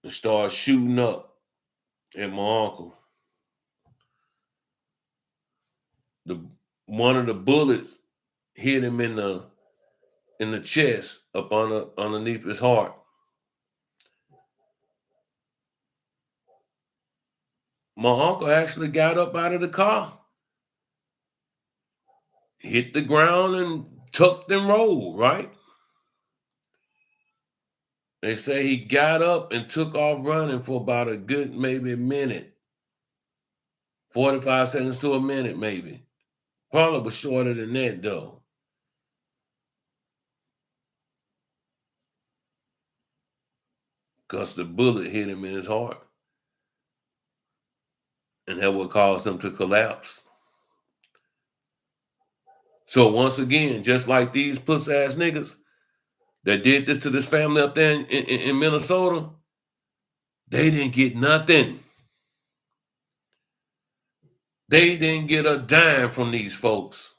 and starts shooting up at my uncle. One of the bullets hit him in the chest up underneath his heart. My uncle actually got up out of the car, hit the ground, and tucked and rolled, right? They say he got up and took off running for about a good maybe a minute, 45 seconds to a minute maybe. Probably was shorter than that though. Because the bullet hit him in his heart. And that would cause him to collapse. So once again, just like these puss ass niggas that did this to this family up there in Minnesota, they didn't get nothing. They didn't get a dime from these folks.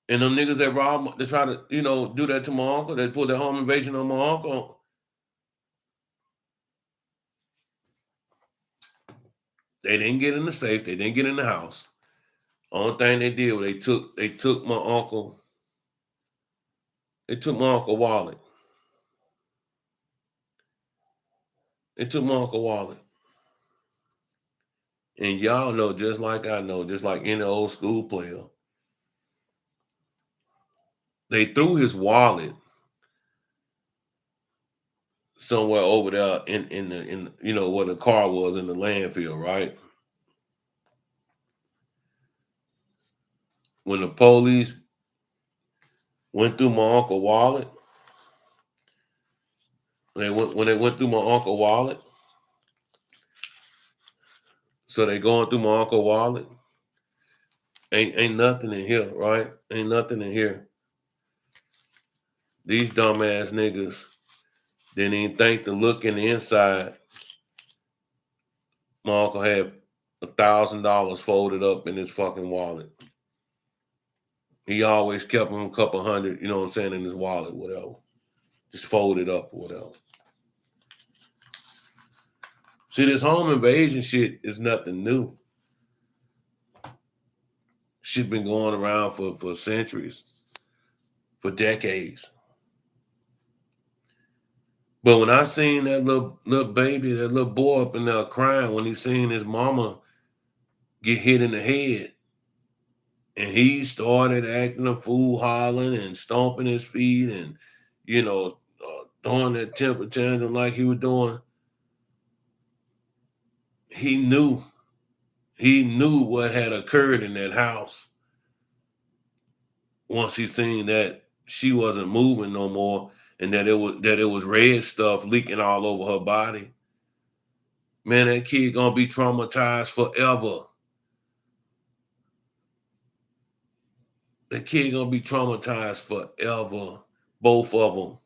And them niggas that rob, they try to, do that to my uncle, they pull their home invasion on my uncle. They didn't get in the safe, they didn't get in the house. Only thing they did was they took my uncle, wallet. They took my uncle wallet. And y'all know, just like I know, just like any old school player, they threw his wallet somewhere over there in where the car was in the landfill, right? When the police went through my uncle wallet, when they went through my uncle wallet, so they going through my uncle wallet. Ain't nothing in here, right? Ain't nothing in here. These dumbass niggas didn't even think to look in the inside. My uncle had $1,000 folded up in his fucking wallet. He always kept him a couple hundred, you know what I'm saying, in his wallet, whatever. Just folded up or whatever. See, this home invasion shit is nothing new. Shit been going around for centuries, for decades. But when I seen that little baby, that little boy up in there crying when he seen his mama get hit in the head, and he started acting a fool, hollering and stomping his feet and, throwing that temper tantrum like he was doing, he knew what had occurred in that house. Once he seen that she wasn't moving no more and that it was red stuff leaking all over her body. Man, that kid gonna be traumatized forever. That kid gonna be traumatized forever. Both of them.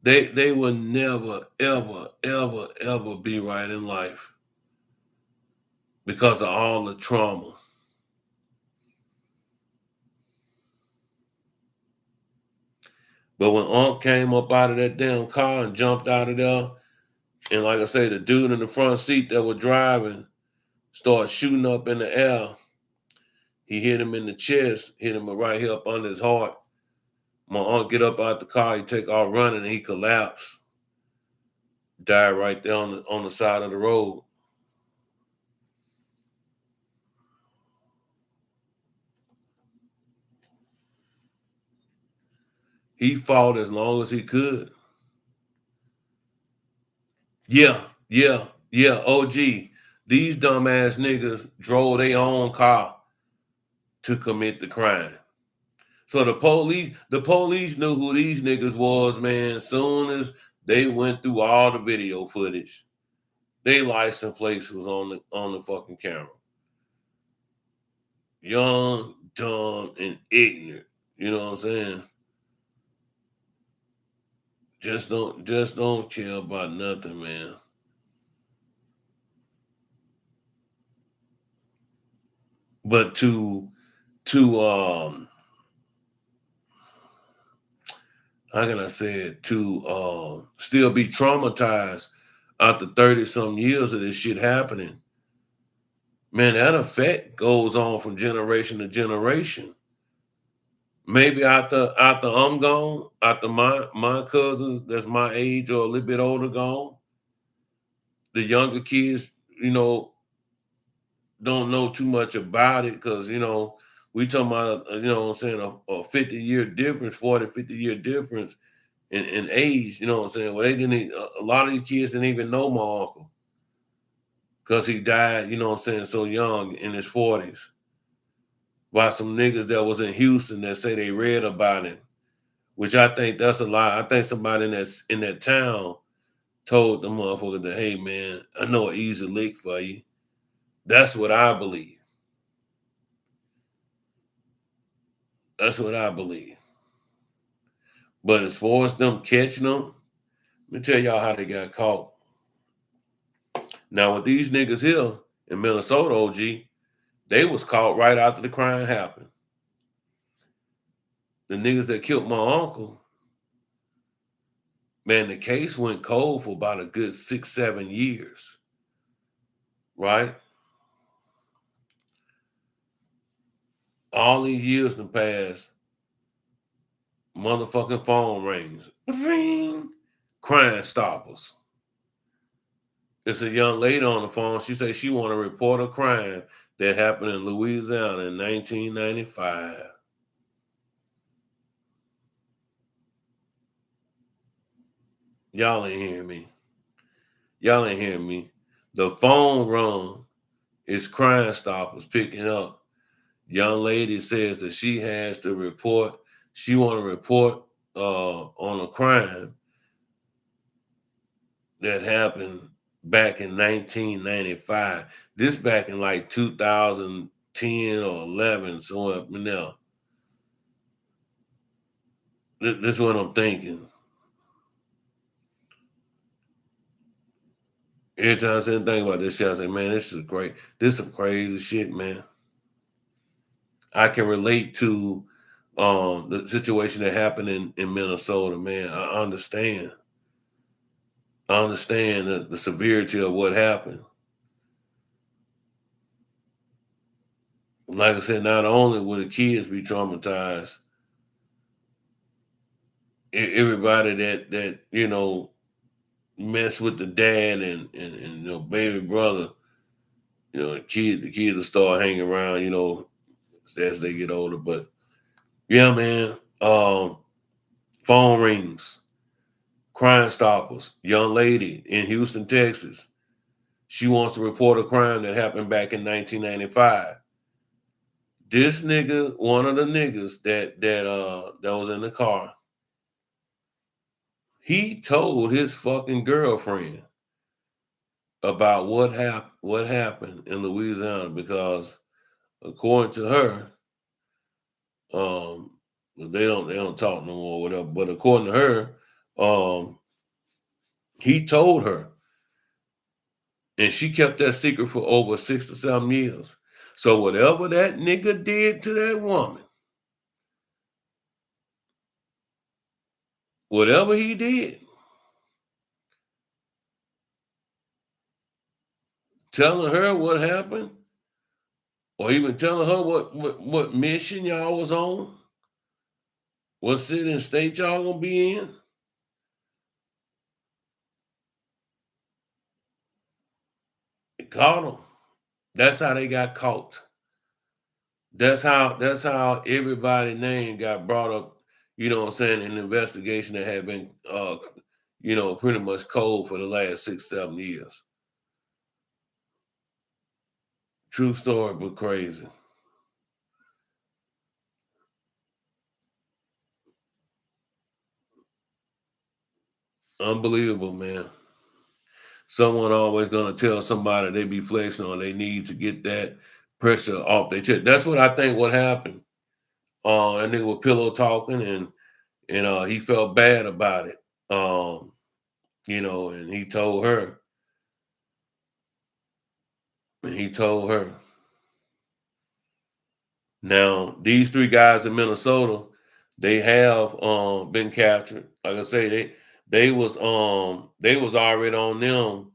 They will never, ever, ever, ever be right in life because of all the trauma. But when Unc came up out of that damn car and jumped out of there, and like I say, the dude in the front seat that was driving started shooting up in the air. He hit him in the chest, hit him right here up under his heart. My uncle get up out the car, he take off running, and he collapsed. Died right there on the side of the road. He fought as long as he could. Yeah. OG. These dumbass niggas drove their own car to commit the crime. So the police knew who these niggas was, man. Soon as they went through all the video footage, their license plate was on the fucking camera. Young, dumb, and ignorant. You know what I'm saying? Just don't care about nothing, man. But to how can I say it, to still be traumatized after 30 some years of this shit happening, man, that effect goes on from generation to generation. Maybe after I'm gone, after my cousins that's my age or a little bit older gone, the younger kids, don't know too much about it because we talking about what I'm saying, a 50-year difference, 40-50-year difference in age. You know what I'm saying? Well, they didn't a lot of these kids didn't even know my uncle because he died, you know what I'm saying, so young in his 40s by some niggas that was in Houston that say they read about him, which I think that's a lie. I think somebody in that town told the motherfucker that, hey man, I know an easy lick for you. That's what I believe. That's what I believe. But as far as them catching them, let me tell y'all how they got caught. Now with these niggas here in Minnesota, OG, they was caught right after the crime happened. The niggas that killed my uncle, man, the case went cold for about a good 6-7 years, right? All these years done passed. Motherfucking phone rings. Ring. Crime Stoppers. It's a young lady on the phone. She says she want to report a crime that happened in Louisiana in 1995. Y'all ain't hearing me. Y'all ain't hearing me. The phone rung. It's Crime Stoppers picking up. Young lady says that she has to report. She want to report on a crime that happened back in 1995. This back in like 2010 or 11, somewhere up in there. This is what I'm thinking. Every time I say anything about this shit, I say, man, this is great. This is some crazy shit, man. I can relate to the situation that happened in Minnesota, man. I understand. I understand the severity of what happened. Like I said, not only will the kids be traumatized, everybody that mess with the dad and baby brother, the kids will start hanging around, as they get older. But yeah, man, phone rings, Crime Stoppers, young lady in Houston, Texas. She wants to report a crime that happened back in 1995. This nigga, one of the niggas that was in the car, he told his fucking girlfriend about what happened in Louisiana because according to her, they don't talk no more, whatever. But according to her, he told her, and she kept that secret for over 6 or 7 years. So whatever that nigga did to that woman, whatever he did, telling her what happened, or even telling her what mission y'all was on, what city and state y'all gonna be in. It caught them. That's how they got caught. That's how everybody's name got brought up, you know what I'm saying, in an investigation that had been pretty much cold for the last 6, 7 years. True story, but crazy. Unbelievable, man. Someone always gonna tell somebody they be flexing or they need to get that pressure off their chest. That's what I think what happened. That nigga was pillow talking and he felt bad about it. And he told her. Now, these three guys in Minnesota, they have been captured. Like I say, they was already on them,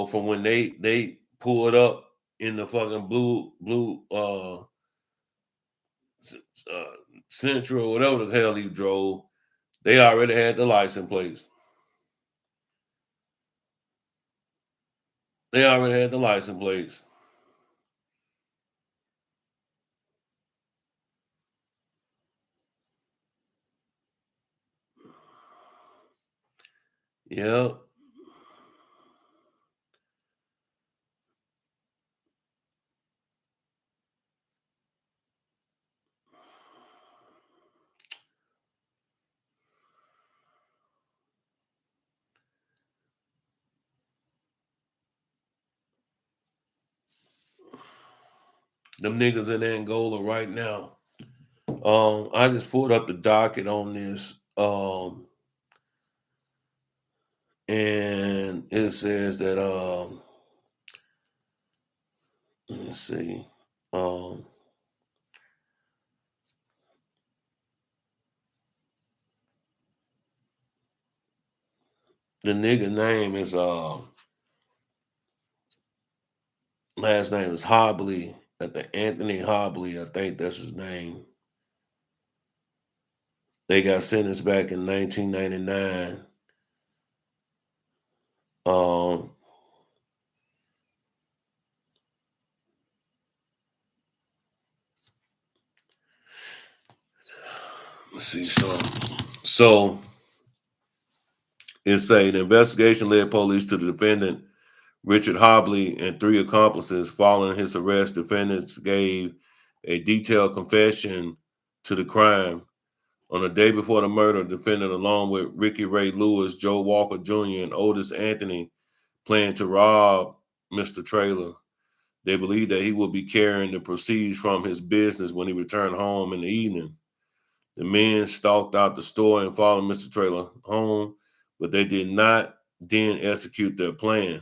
from when they pulled up in the fucking blue uh Central, whatever the hell he drove. They already had the license plates. They already had the license plates. Yep. Them niggas in Angola right now. I just pulled up the docket on this. And it says that let me see. Um the nigga name is last name is Hobley, at the Anthony Hobley, I think that's his name. They got sentenced back in 1999. Um let's see. So it say the investigation led police to the defendant Richard Hobley and three accomplices. Following his arrest, defendants gave a detailed confession to the crime. On the day before the murder, the defendant, along with Ricky Ray Lewis, Joe Walker Jr., and Otis Anthony, planned to rob Mr. Traylor. They believed that he would be carrying the proceeds from his business when he returned home in the evening. The men stalked out the store and followed Mr. Traylor home, but they did not then execute their plan.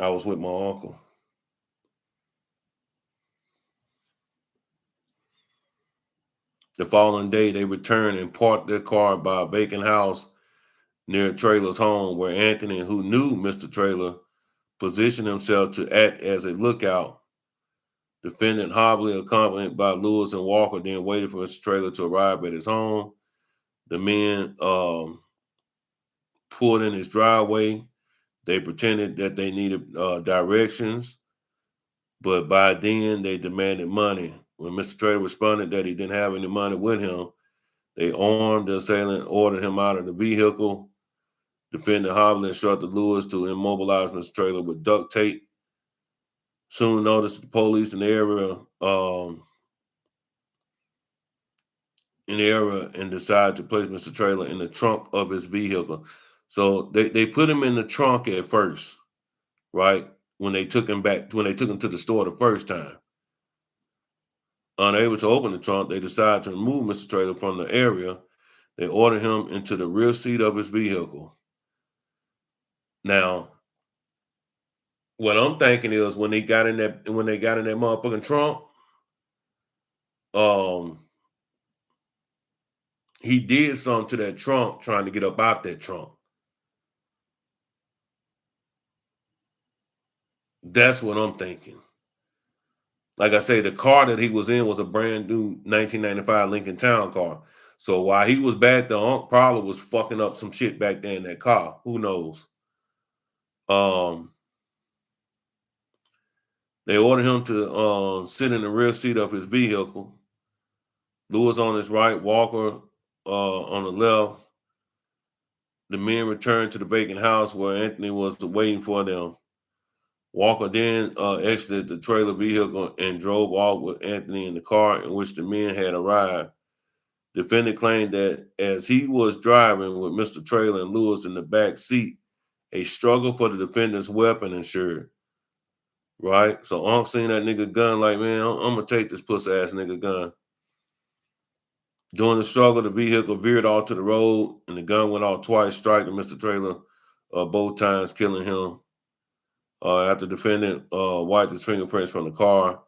I was with my uncle. The following day, they returned and parked their car by a vacant house near Traylor's home, where Anthony, who knew Mr. Traylor, positioned himself to act as a lookout. Defendant Hobley, accompanied by Lewis and Walker, then waited for Mr. Traylor to arrive at his home. The men pulled in his driveway. They pretended that they needed directions, but by then they demanded money. When Mr. Traylor responded that he didn't have any money with him, they armed the assailant, ordered him out of the vehicle. Defendant Hobley instructed Lewis to immobilize Mr. Traylor with duct tape. Soon noticed the police in the area and decided to place Mr. Traylor in the trunk of his vehicle. So they put him in the trunk at first, right? When they took him to the store the first time. Unable to open the trunk, they decided to remove Mr. Traylor from the area. They ordered him into the rear seat of his vehicle. Now, what I'm thinking is when they got in that motherfucking trunk, um, he did something to that trunk trying to get up out that trunk. That's what I'm thinking. Like I say, the car that he was in was a brand new 1995 Lincoln Town car. So while he was back there, Unc probably was fucking up some shit back there in that car. Who knows? Um, they ordered him to sit in the rear seat of his vehicle. Lewis on his right, Walker on the left. The men returned to the vacant house where Anthony was waiting for them. Walker then exited the trailer vehicle and drove off with Anthony in the car in which the men had arrived. Defendant claimed that as he was driving with Mr. Trailer and Lewis in the back seat, a struggle for the defendant's weapon ensued. Right? So Unc seen that nigga gun like, man, I'm gonna take this pussy ass nigga gun. During the struggle, the vehicle veered off to the road and the gun went off twice, striking Mr. Trailer both times, killing him. After the defendant wiped his fingerprints from the car,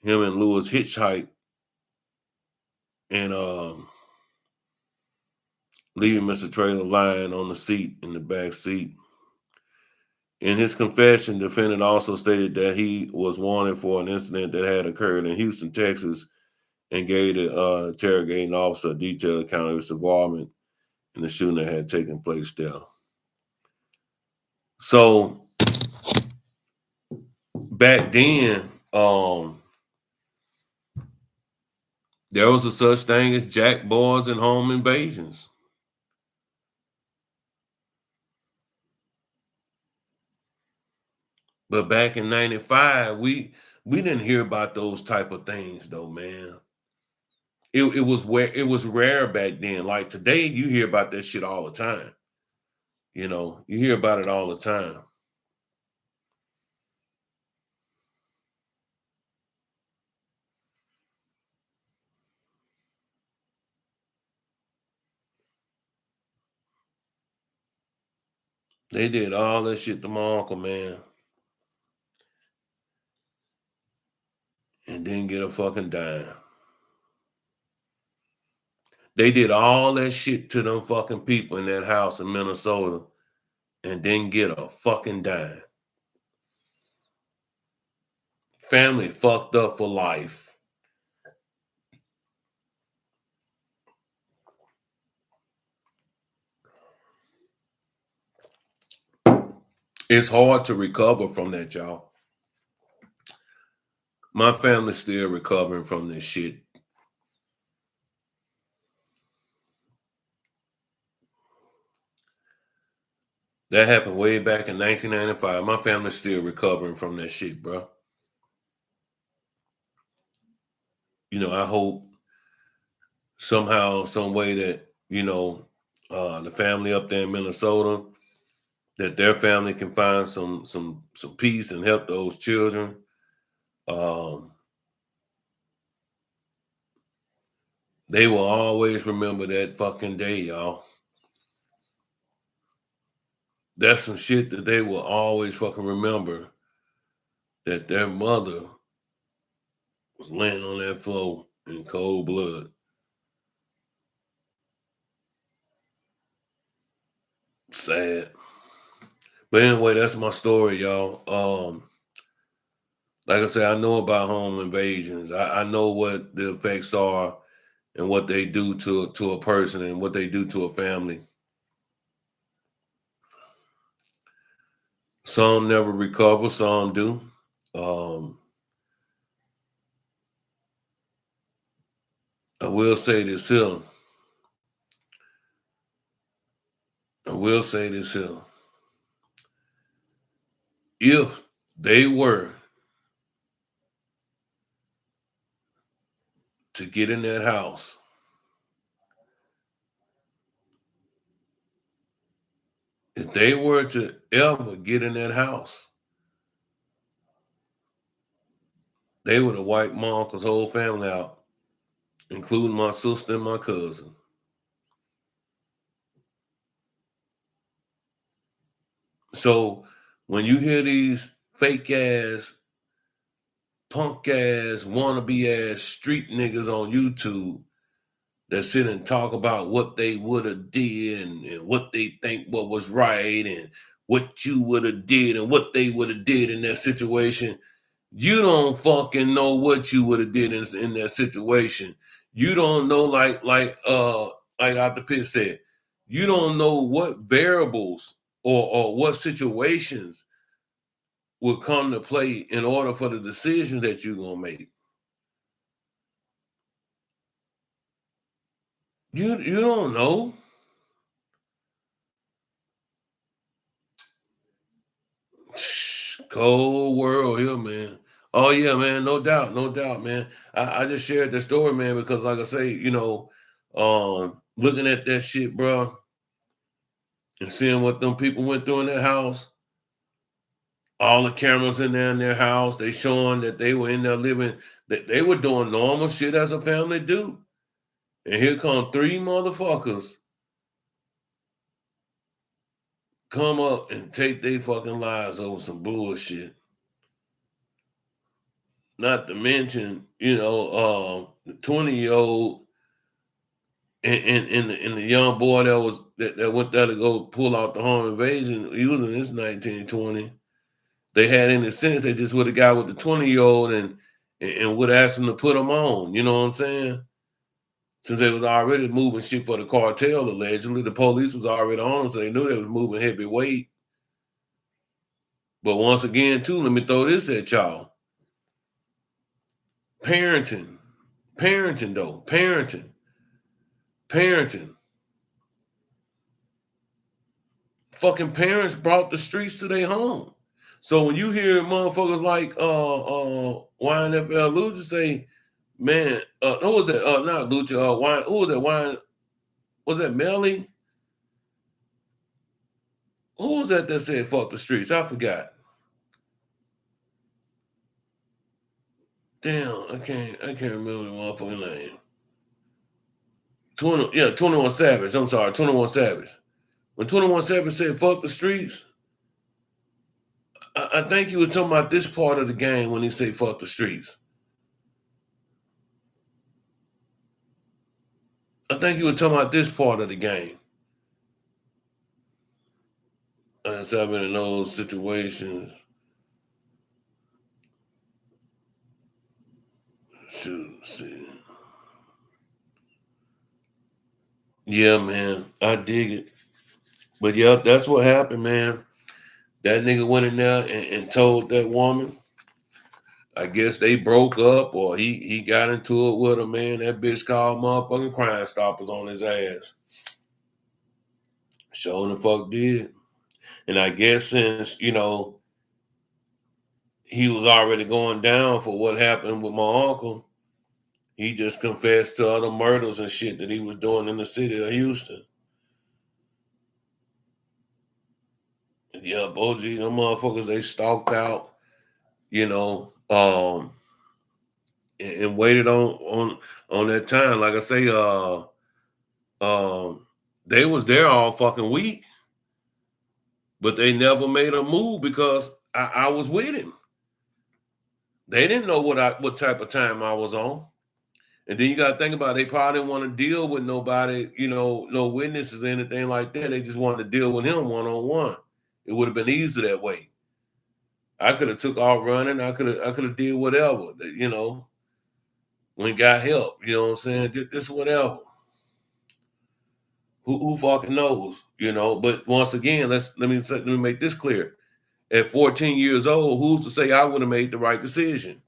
him and Lewis hitchhiked and leaving Mr. Trailer lying on the seat in the back seat. In his confession, the defendant also stated that he was wanted for an incident that had occurred in Houston, Texas, and gave the interrogating officer a detailed account of his involvement in the shooting that had taken place there. So back then, there was a such thing as jack boys and home invasions. But back in '95, we didn't hear about those type of things though, man. It was rare back then. Like today, you hear about that shit all the time. You know, you hear about it all the time. They did all that shit to my uncle, man, and didn't get a fucking dime. They did all that shit to them fucking people in that house in Minnesota and didn't get a fucking dime. Family fucked up for life. It's hard to recover from that, y'all. My family's still recovering from this shit. That happened way back in 1995. My family's still recovering from that shit, bro. You know, I hope somehow, some way that, the family up there in Minnesota, that their family can find some peace and help those children. Um, they will always remember that fucking day, y'all. That's some shit that they will always fucking remember, that their mother was laying on that floor in cold blood. Sad. But anyway, that's my story, y'all. Like I said, I know about home invasions. I know what the effects are and what they do to a person and what they do to a family. Some never recover, some do. Um, I will say this here. I will say this here. If they were to get in that house, if they were to ever get in that house, they would have wiped my uncle's whole family out, including my sister and my cousin. So when you hear these fake ass, punk ass, wannabe ass street niggas on YouTube that sit and talk about what they would have did and what they think what was right and what you would have did and what they would have did in that situation. You don't fucking know what you would have did in that situation. You don't know, like Dr. Pitt said, you don't know what variables or what situations will come to play in order for the decisions that you're gonna make. You don't know. Cold world here, man. Oh yeah, man, no doubt, man. I just shared the story, man, because like I say, looking at that shit, bro, and seeing what them people went through in their house, all the cameras in there in their house, they showing that they were in there living, that they were doing normal shit as a family do. And here come three motherfuckers come up and take their fucking lives over some bullshit. Not to mention, the 20-year-old and the young boy that went there to go pull out the home invasion, he was in his 1920. They had any sense, they just would have got with the 20-year-old and would ask him to put them on. You know what I'm saying? Since they was already moving shit for the cartel, allegedly, the police was already on them, so they knew they was moving heavy weight. But once again, too, let me throw this at y'all. Parenting. Parenting. Fucking parents brought the streets to their home. So when you hear motherfuckers like YNFL Lucha say, man, who was that? Not Lucha, who was that? Was that Melly? Who was that said fuck the streets? I forgot. Damn, I can't remember the motherfucking name. 21 Savage. I'm sorry, 21 Savage. When 21 Savage said fuck the streets, I think he was talking about this part of the game when he said fuck the streets. I think he was talking about this part of the game. As I've been in those situations. Shoot, see. Yeah, man, I dig it. But yeah, that's what happened, man. That nigga went in there and told that woman. I guess they broke up or he got into it with her, man. That bitch called motherfucking Crime Stoppers on his ass. Showing the fuck did. And I guess since, he was already going down for what happened with my uncle, he just confessed to other murders and shit that he was doing in the city of Houston. Yeah, Boji, them motherfuckers, they stalked out, and waited on that time. Like I say, they was there all fucking week, but they never made a move because I was with him. They didn't know what type of time I was on. And then you got to think about it, they probably didn't want to deal with nobody, no witnesses or anything like that. They just wanted to deal with him one-on-one. It would have been easy that way. I could have took off running. I could have did whatever, when got help. You know what I'm saying? Did this whatever. Who fucking knows? But once again, let me make this clear. At 14 years old, who's to say I would have made the right decision?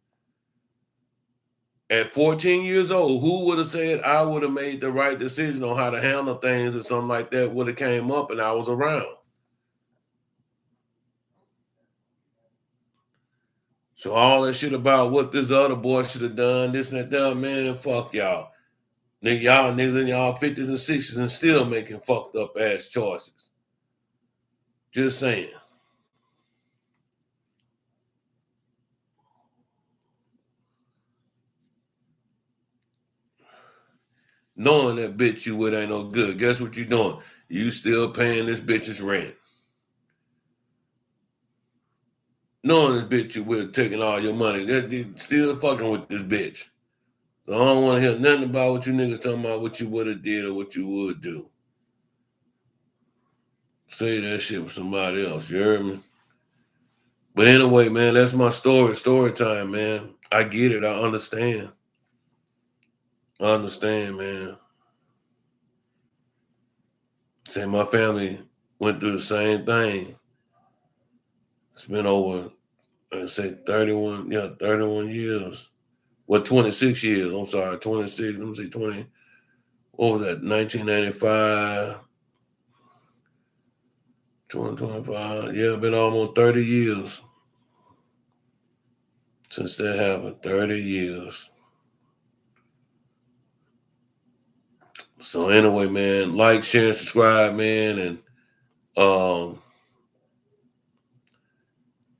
At 14 years old, who would have said I would have made the right decision on how to handle things if something like that would have came up and I was around? So all that shit about what this other boy should have done, this and that, man, fuck y'all. Nigga, y'all niggas in y'all 50s and 60s and still making fucked up ass choices. Just saying. Knowing that bitch you with ain't no good. Guess what you doing? You still paying this bitch's rent. Knowing this bitch you with taking all your money. Still fucking with this bitch. So I don't want to hear nothing about what you niggas talking about, what you would have did or what you would do. Say that shit with somebody else. You heard me? But anyway, man, that's my story. Story time, man. I get it. I understand. I understand, man. Say my family went through the same thing. It's been over, I say 31, 31 years. Well, 26 years. I'm sorry, 26. Let me see, 20. What was that? 1995, 2025. Yeah, been almost 30 years since that happened. 30 years. So anyway, man, like, share, and subscribe, man, and um,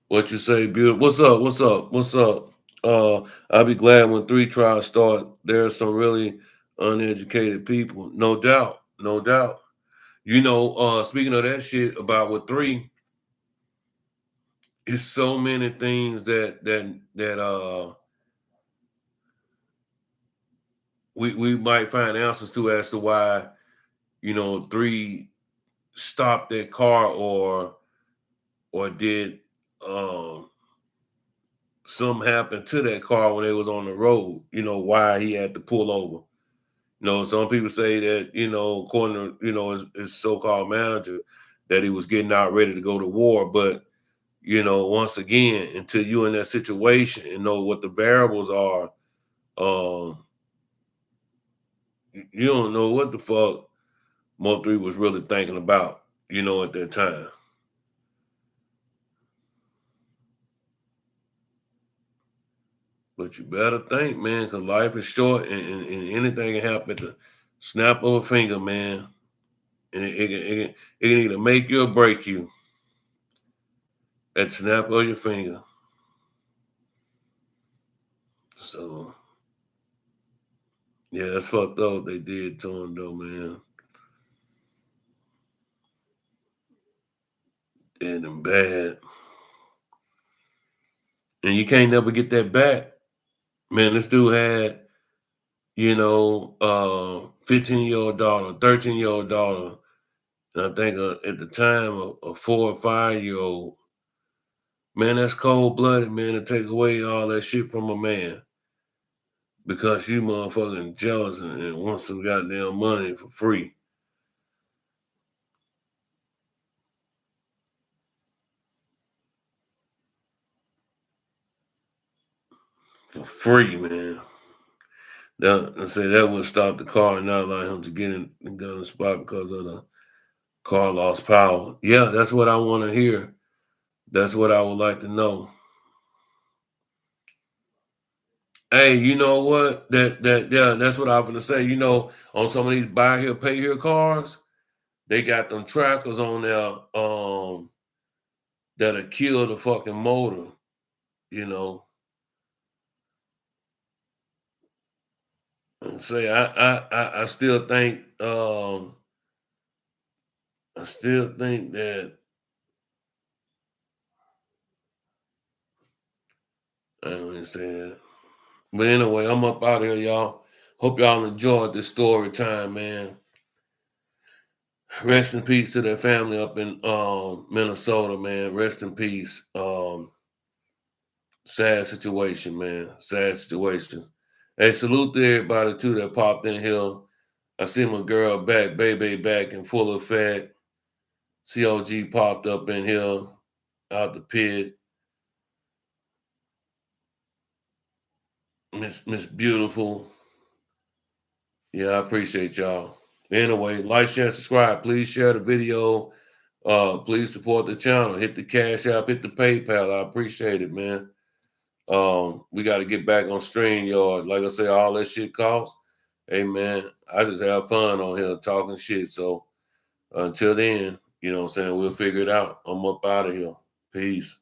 what you say, beautiful. What's up? What's up? What's up? I'll be glad when 3 trials start. There are some really uneducated people, no doubt, no doubt. Speaking of that shit about with 3, it's so many things that we might find answers to as to why 3 stopped that car or did um something happen to that car when they was on the road, why he had to pull over. Some people say that, according to, his so-called manager, that he was getting out ready to go to war. But, once again, until you're in that situation and know what the variables are, um, you don't know what the fuck Mo 3 was really thinking about, at that time. But you better think, man, because life is short and anything can happen at the snap of a finger, man. And it can either make you or break you at the snap of your finger. So, yeah, that's fucked up what they did to him, though, man. And bad. And you can't never get that back. Man, this dude had, 15-year-old daughter, 13-year-old daughter, and I think at the time a 4 or 5-year-old. Man, that's cold blooded, man, to take away all that shit from a man because you motherfucking jealous and want some goddamn money for free. For free, man. I say that would stop the car and not allow him to get in and go in the spot because of the car lost power. Yeah, that's what I want to hear. That's what I would like to know. Hey, you know what? That's what I was gonna say. On some of these buy here, pay here cars, they got them trackers on there that'll kill the fucking motor, you know. And say I still think that I don't say that. But anyway, I'm up out of here, y'all. Hope y'all enjoyed this story time, man. Rest in peace to their family up in Minnesota, man. Rest in peace. Sad situation, man. Sad situation. Hey, salute to everybody too that popped in here. I see my girl back, baby back in full effect. COG popped up in here out the pit. Miss Beautiful. Yeah, I appreciate y'all. Anyway, like, share, subscribe. Please share the video. Please support the channel. Hit the Cash App, hit the PayPal. I appreciate it, man. We got to get back on StreamYard. Like I say, all that shit costs. Hey, man, I just have fun on here talking shit. So until then, you know what I'm saying, we'll figure it out. I'm up out of here. Peace.